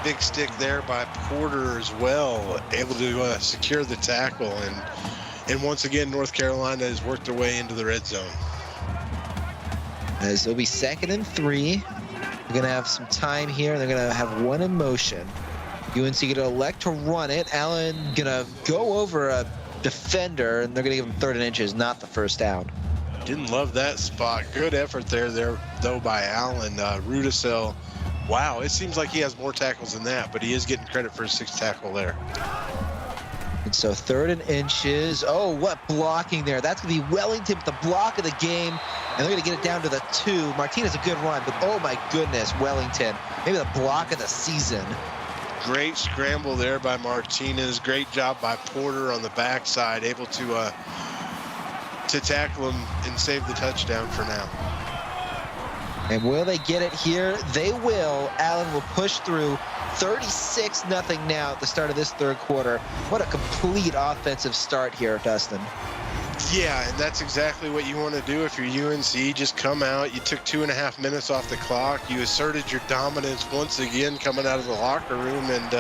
Big stick there by Porter as well, able to secure the tackle, and once again North Carolina has worked their way into the red zone. As it'll be 2nd and 3. They're gonna have some time here, and they're gonna have one in motion. UNC gonna elect to run it. Allen gonna go over a defender, and they're gonna give him 3rd and inches, not the first down. Didn't love that spot. Good effort there though by Allen. Rudisell. Wow, it seems like he has more tackles than that, but he is getting credit for his 6th tackle there. And so 3rd and inches. Oh, what blocking there. That's going to be Wellington with the block of the game, and they're going to get it down to the 2. Martinez, a good run, but oh my goodness, Wellington. Maybe the block of the season. Great scramble there by Martinez. Great job by Porter on the backside, able to tackle him and save the touchdown for now. And will they get it here? They will. Allen will push through. 36-0 now at the start of this 3rd quarter. What a complete offensive start here, Dustin. Yeah, and that's exactly what you want to do if you're UNC. Just come out. You took 2.5 minutes off the clock. You asserted your dominance once again coming out of the locker room, and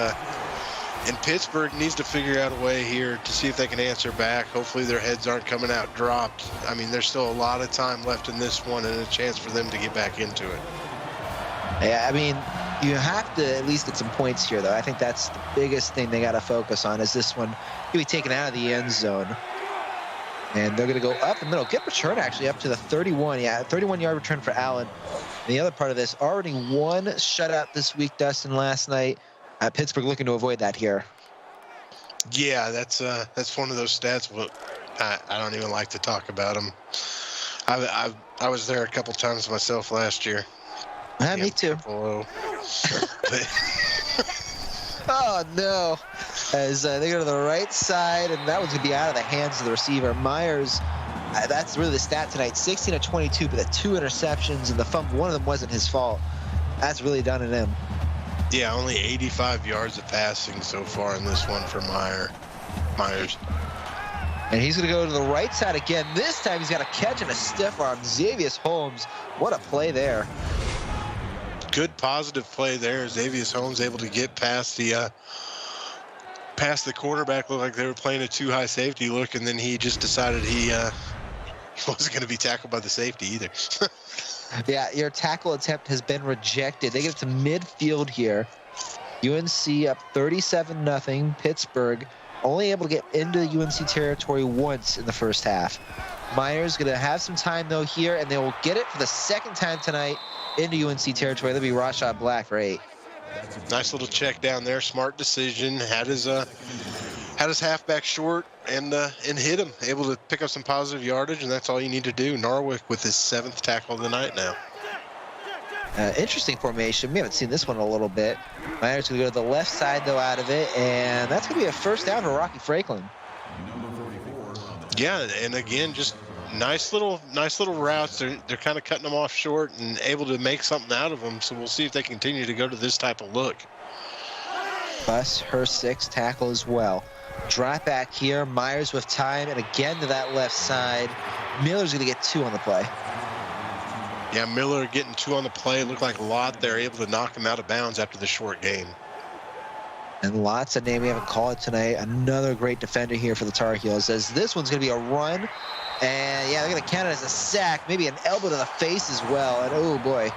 Pittsburgh needs to figure out a way here to see if they can answer back. Hopefully their heads aren't coming out dropped. I mean, there's still a lot of time left in this one and a chance for them to get back into it. Yeah, I mean, you have to at least get some points here, though. I think that's the biggest thing they got to focus on, is this one can be taken out of the end zone. And they're going to go up the middle. Good return, actually, up to the 31. Yeah, 31-yard return for Allen. And the other part of this, already one shutout this week, Dustin, last night. Pittsburgh looking to avoid that here. Yeah, that's one of those stats. Well, I don't even like to talk about them. I was there a couple times myself last year. Me too. Oh, no. As they go to the right side, and that one's going to be out of the hands of the receiver. Myers, that's really the stat tonight. 16 of 22, but the 2 interceptions and the fumble. One of them wasn't his fault. That's really done in him. Yeah, only 85 yards of passing so far in this one for Myers. And he's going to go to the right side again. This time he's got a catch and a stiff arm. Xavier Holmes, what a play there. Good positive play there. Xavier Holmes able to get past the quarterback. Looked like they were playing a too high safety look, and then he just decided he wasn't going to be tackled by the safety either. Yeah, your tackle attempt has been rejected. They get it to midfield here. UNC up 37-0. Pittsburgh only able to get into UNC territory once in the first half. Myers going to have some time, though, here, and they will get it for the 2nd time tonight into UNC territory. That'll be Rashad Black for 8. Nice little check down there. Smart decision. Had his halfback short and hit him. Able to pick up some positive yardage, and that's all you need to do. Norwick with his 7th tackle of the night now. Interesting formation. We haven't seen this one in a little bit. Myers going to go to the left side, though, out of it, and that's going to be a first down for Rocky Franklin. Yeah, and again, just nice little routes. They're kind of cutting them off short and able to make something out of them. So we'll see if they continue to go to this type of look. Plus her 6th tackle as well. Drop back here. Myers with time, and again to that left side. Miller's going to get 2 on the play. Yeah, Miller getting 2 on the play. Looked like a lot there, able to knock him out of bounds after the short gain. And lots of names we haven't called tonight. Another great defender here for the Tar Heels. As this one's going to be a run. And, yeah, they're going to count it as a sack. Maybe an elbow to the face as well. And, oh, boy.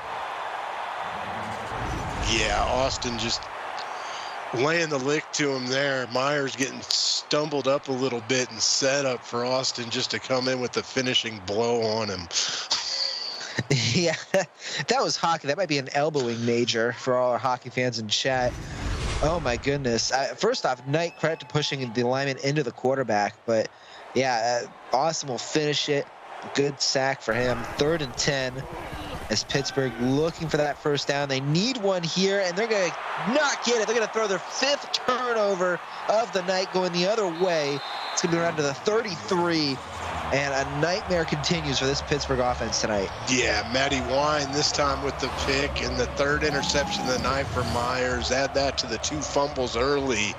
Yeah, Austin just laying the lick to him there. Myers getting stumbled up a little bit and set up for Austin just to come in with the finishing blow on him. Yeah, that was hockey. That might be an elbowing major for all our hockey fans in chat. Oh, my goodness. First off, Knight, credit to pushing the lineman into the quarterback. But, yeah, Austin will finish it. Good sack for him. 3rd and 10 as Pittsburgh looking for that first down. They need one here, and they're going to not get it. They're going to throw their 5th turnover of the night going the other way. It's going to be around to the 33. And a nightmare continues for this Pittsburgh offense tonight. Yeah, Matty Wine this time with the pick and the 3rd interception of the night for Myers. Add that to the 2 fumbles early.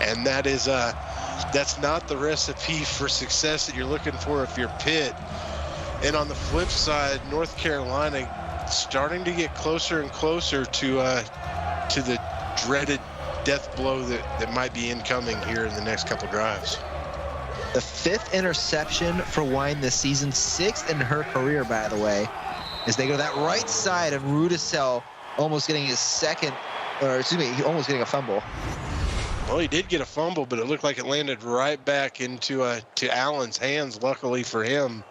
And that is that's not the recipe for success that you're looking for if you're Pitt. And on the flip side, North Carolina starting to get closer and closer to the dreaded death blow that might be incoming here in the next couple drives. The 5th interception for Wine this season, 6th in her career, by the way, as they go to that right side of Rudisell almost getting his almost getting a fumble. Well, he did get a fumble, but it looked like it landed right back into to Allen's hands, luckily for him.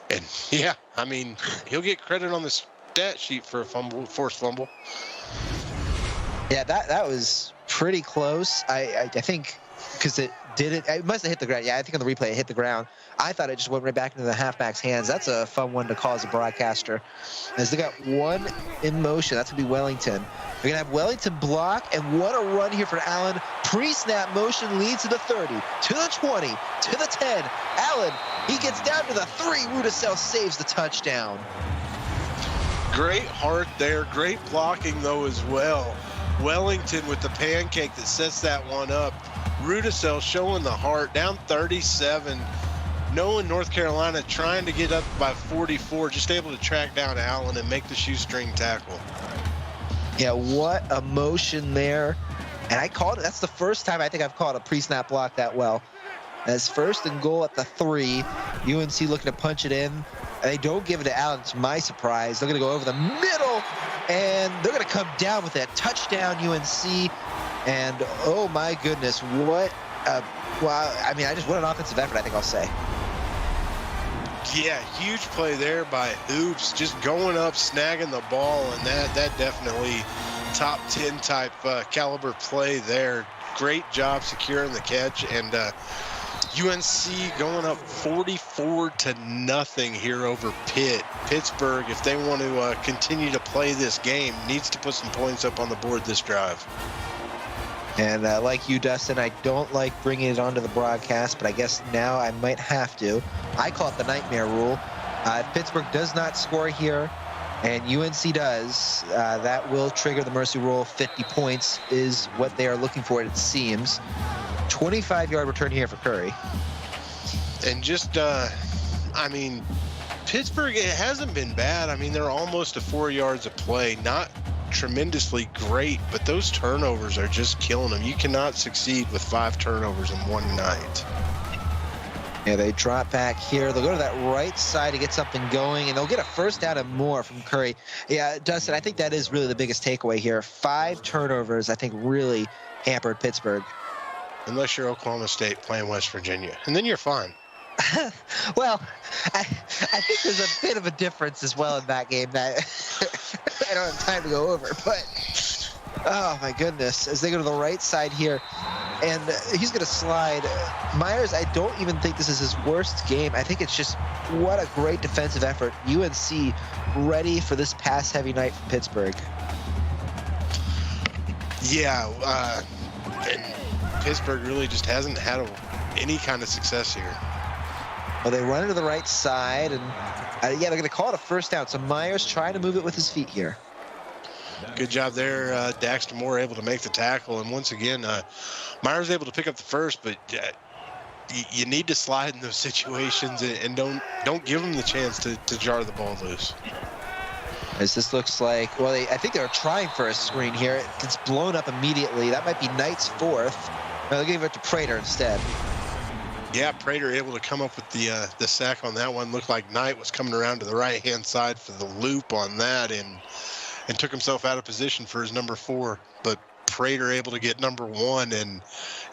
And, yeah, I mean, he'll get credit on the stat sheet for a forced fumble. Yeah, that was pretty close. I think because it must have hit the ground. Yeah, I think on the replay it hit the ground. I thought it just went right back into the halfback's hands. That's a fun one to call as a broadcaster. As they got one in motion, that's going to be Wellington. They're going to have Wellington block, and what a run here for Allen. Pre-snap motion leads to the 30, to the 20, to the 10. Allen, he gets down to the 3. Rudisell saves the touchdown. Great heart there. Great blocking, though, as well. Wellington with the pancake that sets that one up. Rudisell showing the heart, down 37. Knowing North Carolina trying to get up by 44, just able to track down Allen and make the shoestring tackle. Yeah, what a motion there. And I called it. That's the first time I think I've called a pre-snap block that well. As 1st and goal at the 3, UNC looking to punch it in. And they don't give it to Allen, to my surprise. They're going to go over the middle, and they're going to come down with that touchdown, UNC. And, oh, my goodness, what what an offensive effort, I think I'll say. Yeah, huge play there by Hoops, just going up, snagging the ball, and that definitely top 10 type caliber play there. Great job securing the catch, and UNC going up 44-0 here over Pitt. Pittsburgh, if they want to continue to play this game, needs to put some points up on the board this drive. And like you, Dustin, I don't like bringing it onto the broadcast, but I guess now I might have to. I call it the nightmare rule. If Pittsburgh does not score here and UNC does, that will trigger the mercy rule. 50 points is what they are looking for, it seems. 25-yard return here for Curry. And just, Pittsburgh, it hasn't been bad. I mean, they're almost to 4 yards of play. Not tremendously great, but those turnovers are just killing them. You cannot succeed with 5 turnovers in one night. Yeah, they drop back here. They'll go to that right side to get something going, and they'll get a first down and more from Curry. Yeah, Dustin, I think that is really the biggest takeaway here. 5 turnovers, I think, really hampered Pittsburgh. Unless you're Oklahoma State playing West Virginia, and then you're fine. Well, I think there's a bit of a difference as well in that game that I don't have time to go over. But, oh, my goodness, as they go to the right side here, and he's going to slide. Myers, I don't even think this is his worst game. I think it's just what a great defensive effort. UNC ready for this pass-heavy night from Pittsburgh. Yeah, and Pittsburgh really just hasn't had any kind of success here. Well, they run to the right side, and they're going to call it a first down. So Myers trying to move it with his feet here. Good job there. Daxter Moore able to make the tackle. And once again, Myers able to pick up the first, but you need to slide in those situations and don't give them the chance to jar the ball loose. As this looks like, well, I think they're trying for a screen here. It gets blown up immediately. That might be Knight's fourth. No, they're giving it to Prater instead. Yeah, Prater able to come up with the sack on that one. Looked like Knight was coming around to the right-hand side for the loop on that and took himself out of position for his number 4. But Prater able to get number 1 and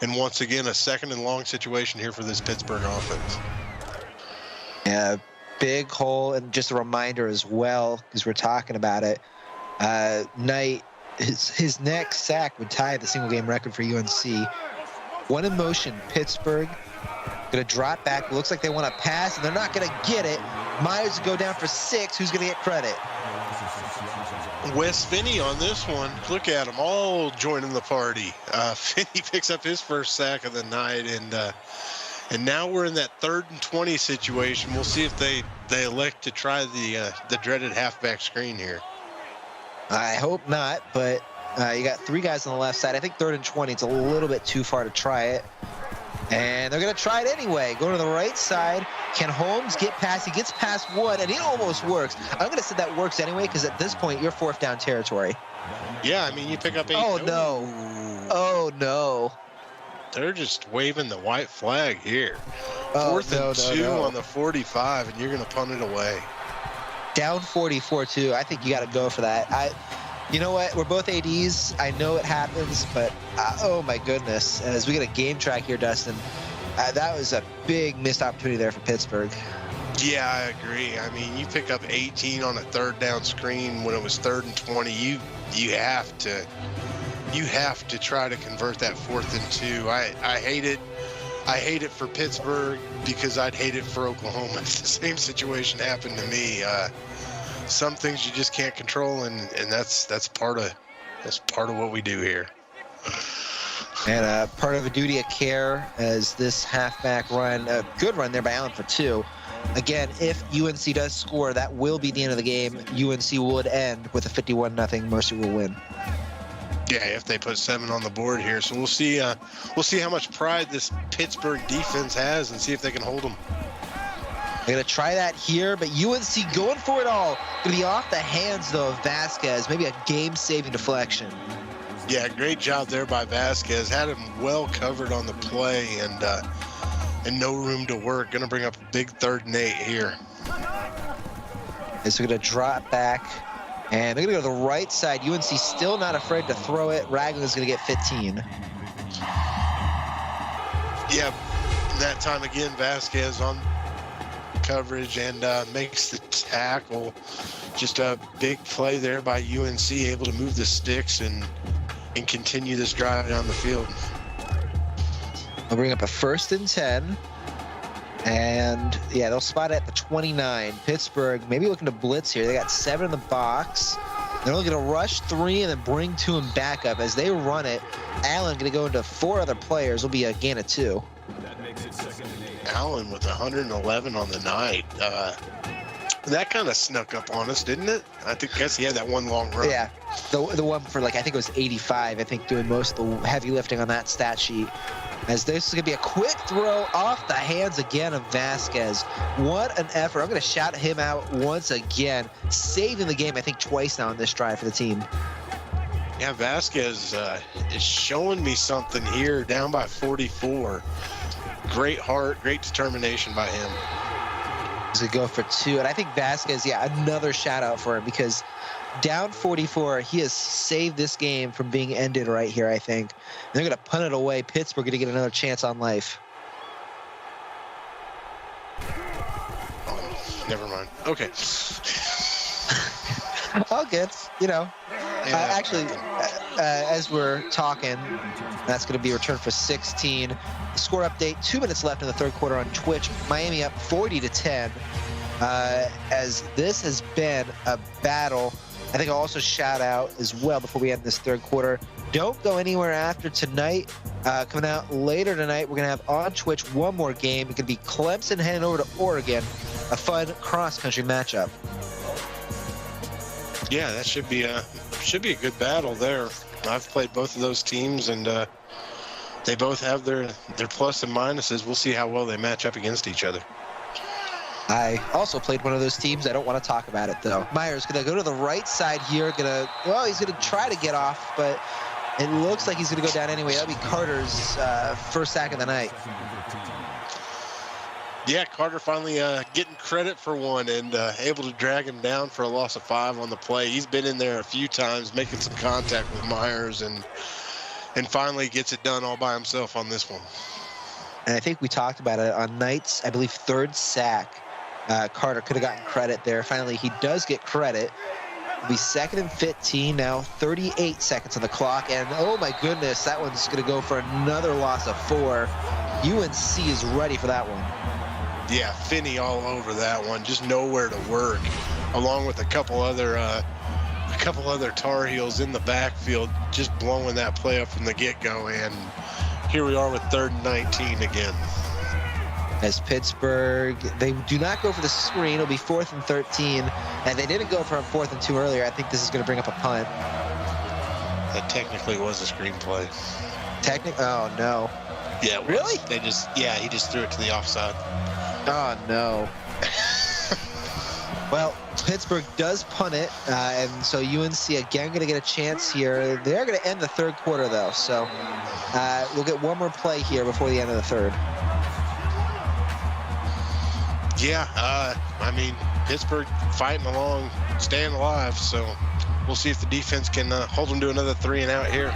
once again a second and long situation here for this Pittsburgh offense. Yeah, big hole, and just a reminder as well, because we're talking about it. Knight, his next sack would tie the single game record for UNC. One in motion, Pittsburgh. Going to drop back. Looks like they want to pass, and they're not going to get it. Myers go down for 6. Who's going to get credit? Wes Finney on this one. Look at them all joining the party. Finney picks up his first sack of the night, and now we're in that 3rd and 20 situation. We'll see if they elect to try the dreaded halfback screen here. I hope not, but you got 3 guys on the left side. I think 3rd and 20, it's a little bit too far to try it. And they're going to try it anyway. Going to the right side. Can Holmes get past? He gets past 1, and it almost works. I'm going to say that works anyway, because at this point, you're 4th down territory. Yeah, I mean, you pick up 8. Oh, no. Oh, no. They're just waving the white flag here. Oh, 4th and 2 on the 45, and you're going to punt it away. Down 44-2. I think you got to go for that. You know what? We're both ADs. I know it happens, but oh my goodness. As we get a game track here, Dustin, that was a big missed opportunity there for Pittsburgh. Yeah, I agree. I mean, you pick up 18 on a 3rd down screen when it was 3rd and 20. You have to try to convert that 4th and 2. I hate it. I hate it for Pittsburgh because I'd hate it for Oklahoma if the same situation happened to me. Some things you just can't control, and that's part of what we do here. And part of a duty of care as this halfback run, a good run there by Allen for 2. Again, if UNC does score, that will be the end of the game. UNC would end with a 51-0 Mercy Rule win. Yeah, if they put 7 on the board here, so we'll see how much pride this Pittsburgh defense has, and see if they can hold them. They're going to try that here, but UNC going for it all. Going to be off the hands, though, of Vasquez. Maybe a game-saving deflection. Yeah, great job there by Vasquez. Had him well covered on the play and no room to work. Going to bring up a big 3rd and 8 here. They're going to drop back, and they're going to go to the right side. UNC still not afraid to throw it. Ragland's going to get 15. Yeah, that time again, Vasquez on coverage and makes the tackle. Just a big play there by UNC, able to move the sticks and continue this drive down the field. They'll bring up a 1st and 10. And yeah, they'll spot it at the 29. Pittsburgh maybe looking to blitz here. They got 7 in the box. They're looking to rush 3 and then bring 2 and back up. As they run it, Allen going to go into 4 other players. Will be a gain of 2. Allen with 111 on the night. That kind of snuck up on us, didn't it? Guess he had that one long run. Yeah, the one for I think it was 85. I think doing most of the heavy lifting on that stat sheet. As this is going to be a quick throw off the hands again of Vasquez. What an effort. I'm going to shout him out once again. Saving the game, I think, twice now on this drive for the team. Yeah, Vasquez is showing me something here down by 44. Great heart, great determination by him. He's going to go for 2. And I think Vasquez, another shout out for him, because down 44, he has saved this game from being ended right here, I think. And they're going to punt it away. Pittsburgh going to get another chance on life. Oh, never mind. Okay. All good, actually, as we're talking, that's going to be returned for 16. Score update, 2 minutes left in the 3rd quarter on Twitch. Miami up 40-10. As this has been a battle. I think I'll also shout out as well before we end this 3rd quarter. Don't go anywhere after tonight. Coming out later tonight, we're going to have on Twitch one more game. It's going to be Clemson heading over to Oregon. A fun cross-country matchup. Yeah, that should be a good battle there. I've played both of those teams, and they both have their plus and minuses. We'll see how well they match up against each other. I also played one of those teams. I don't want to talk about it, though. Myers going to go to the right side here. He's going to try to get off, but it looks like he's going to go down anyway. That'll be Carter's first sack of the night. Yeah, Carter finally getting credit for one and able to drag him down for a loss of 5 on the play. He's been in there a few times, making some contact with Myers, and finally gets it done all by himself on this one. And I think we talked about it on Knight's, I believe, 3rd sack. Carter could have gotten credit there. Finally, he does get credit. It'll be 2nd and 15 now, 38 seconds on the clock. And, oh, my goodness, that one's going to go for another loss of 4. UNC is ready for that one. Yeah, Finney all over that one, just nowhere to work, along with a couple other Tar Heels in the backfield, just blowing that play up from the get-go. And here we are with 3rd and 19 again. As Pittsburgh, they do not go for the screen. It'll be 4th and 13, and they didn't go for a 4th and 2 earlier. I think this is going to bring up a punt. That technically was a screen play. Oh, no. Yeah, it was. Really? He just threw it to the offside. Oh, no. Well, Pittsburgh does punt it, and so UNC again going to get a chance here. They're going to end the 3rd quarter, though, so we'll get one more play here before the end of the 3rd. Yeah, I mean, Pittsburgh fighting along, staying alive, so we'll see if the defense can hold them to another 3 and out here.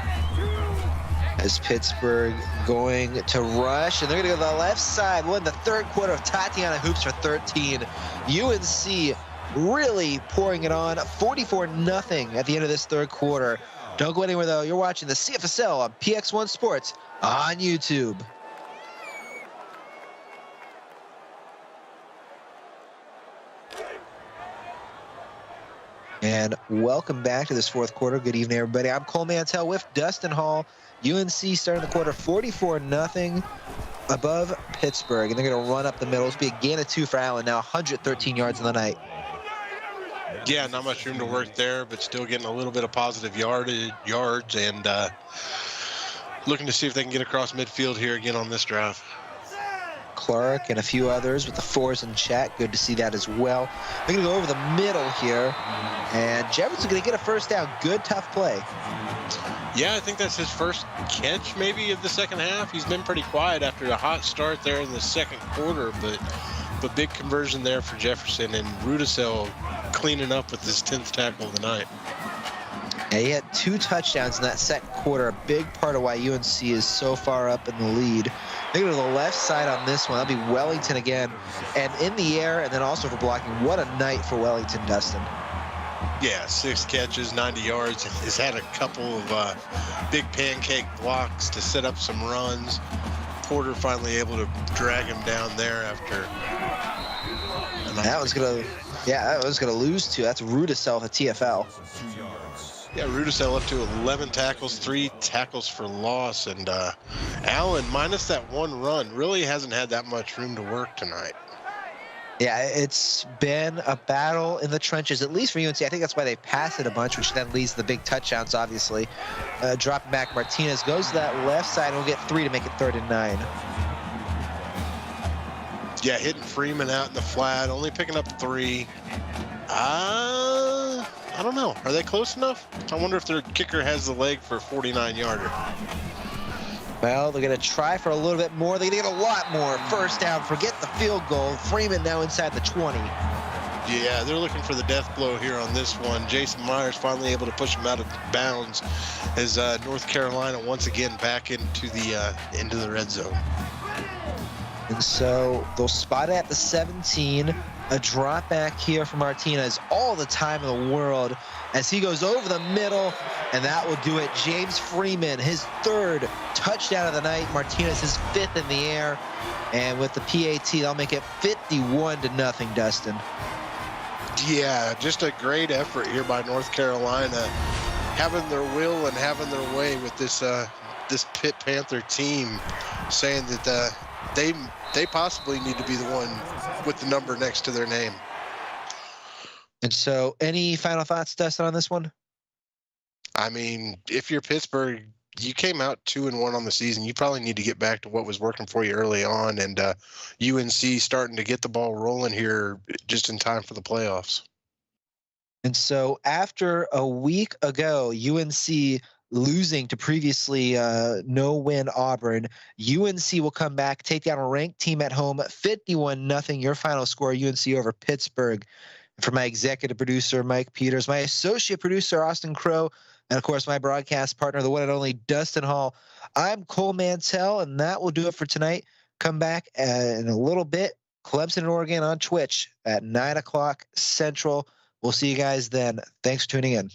As Pittsburgh going to rush, and they're going to go to the left side. We're in the 3rd quarter of Tatiana Hoops for 13. UNC really pouring it on, 44-0 at the end of this 3rd quarter. Don't go anywhere, though. You're watching the CFSL on PX1 Sports on YouTube. And welcome back to this 4th quarter. Good evening, everybody. I'm Cole Mantell with Dustin Hall. UNC starting the quarter 44-0 above Pittsburgh, and they're going to run up the middle. It'll be a gain of 2 for Allen, now 113 yards on the night. Yeah, not much room to work there, but still getting a little bit of positive yards, and looking to see if they can get across midfield here again on this drive. Clark and a few others with the 4s in chat. Good to see that as well. They're going to go over the middle here, and Jefferson's going to get a first down. Good, tough play. Yeah, I think that's his first catch maybe of the second half. He's been pretty quiet after a hot start there in the 2nd quarter, but big conversion there for Jefferson, and Rudisell cleaning up with his 10th tackle of the night. Yeah, he had 2 touchdowns in that 2nd quarter, a big part of why UNC is so far up in the lead. They go to the left side on this one. That'll be Wellington again, and in the air, and then also for blocking. What a night for Wellington, Dustin. Yeah, 6 catches, 90 yards. He's had a couple of big pancake blocks to set up some runs. Porter finally able to drag him down there after. That was gonna lose too. That's Rudisell, the TFL. Yeah, Rudisell up to 11 tackles, 3 tackles for loss, and Allen, minus that 1 run, really hasn't had that much room to work tonight. Yeah, it's been a battle in the trenches, at least for UNC. I think that's why they pass it a bunch, which then leads to the big touchdowns, obviously. Dropping back, Martinez goes to that left side, and we'll get 3 to make it 3rd and 9. Yeah, hitting Freeman out in the flat, only picking up 3. I don't know. Are they close enough? I wonder if their kicker has the leg for a 49-yarder. Well, they're going to try for a little bit more. They're going to get a lot more. First down, forget the field goal. Freeman now inside the 20. Yeah, they're looking for the death blow here on this one. Jason Myers finally able to push him out of bounds as North Carolina once again back into the red zone. And so they'll spot it at the 17. A drop back here from Martinez, all the time in the world, as he goes over the middle, and that will do it. James Freeman, his 3rd touchdown of the night. Martinez, his 5th in the air. And with the PAT, they'll make it 51-0, Dustin. Yeah, just a great effort here by North Carolina, having their will and having their way with this Pitt Panther team, saying that they possibly need to be the one with the number next to their name. And so any final thoughts, Dustin, on this one? I mean, if you're Pittsburgh, You came out 2-1 on the season. You probably need to get back to what was working for you early on, and UNC starting to get the ball rolling here just in time for the playoffs. And so after a week ago, UNC losing to previously no-win Auburn, UNC will come back, take down a ranked team at home, 51-0. Your final score, UNC over Pittsburgh. For my executive producer, Mike Peters, my associate producer, Austin Crow, and of course, my broadcast partner, the one and only Dustin Hall, I'm Cole Mantell, and that will do it for tonight. Come back in a little bit. Clemson and Oregon on Twitch at 9 o'clock Central. We'll see you guys then. Thanks for tuning in.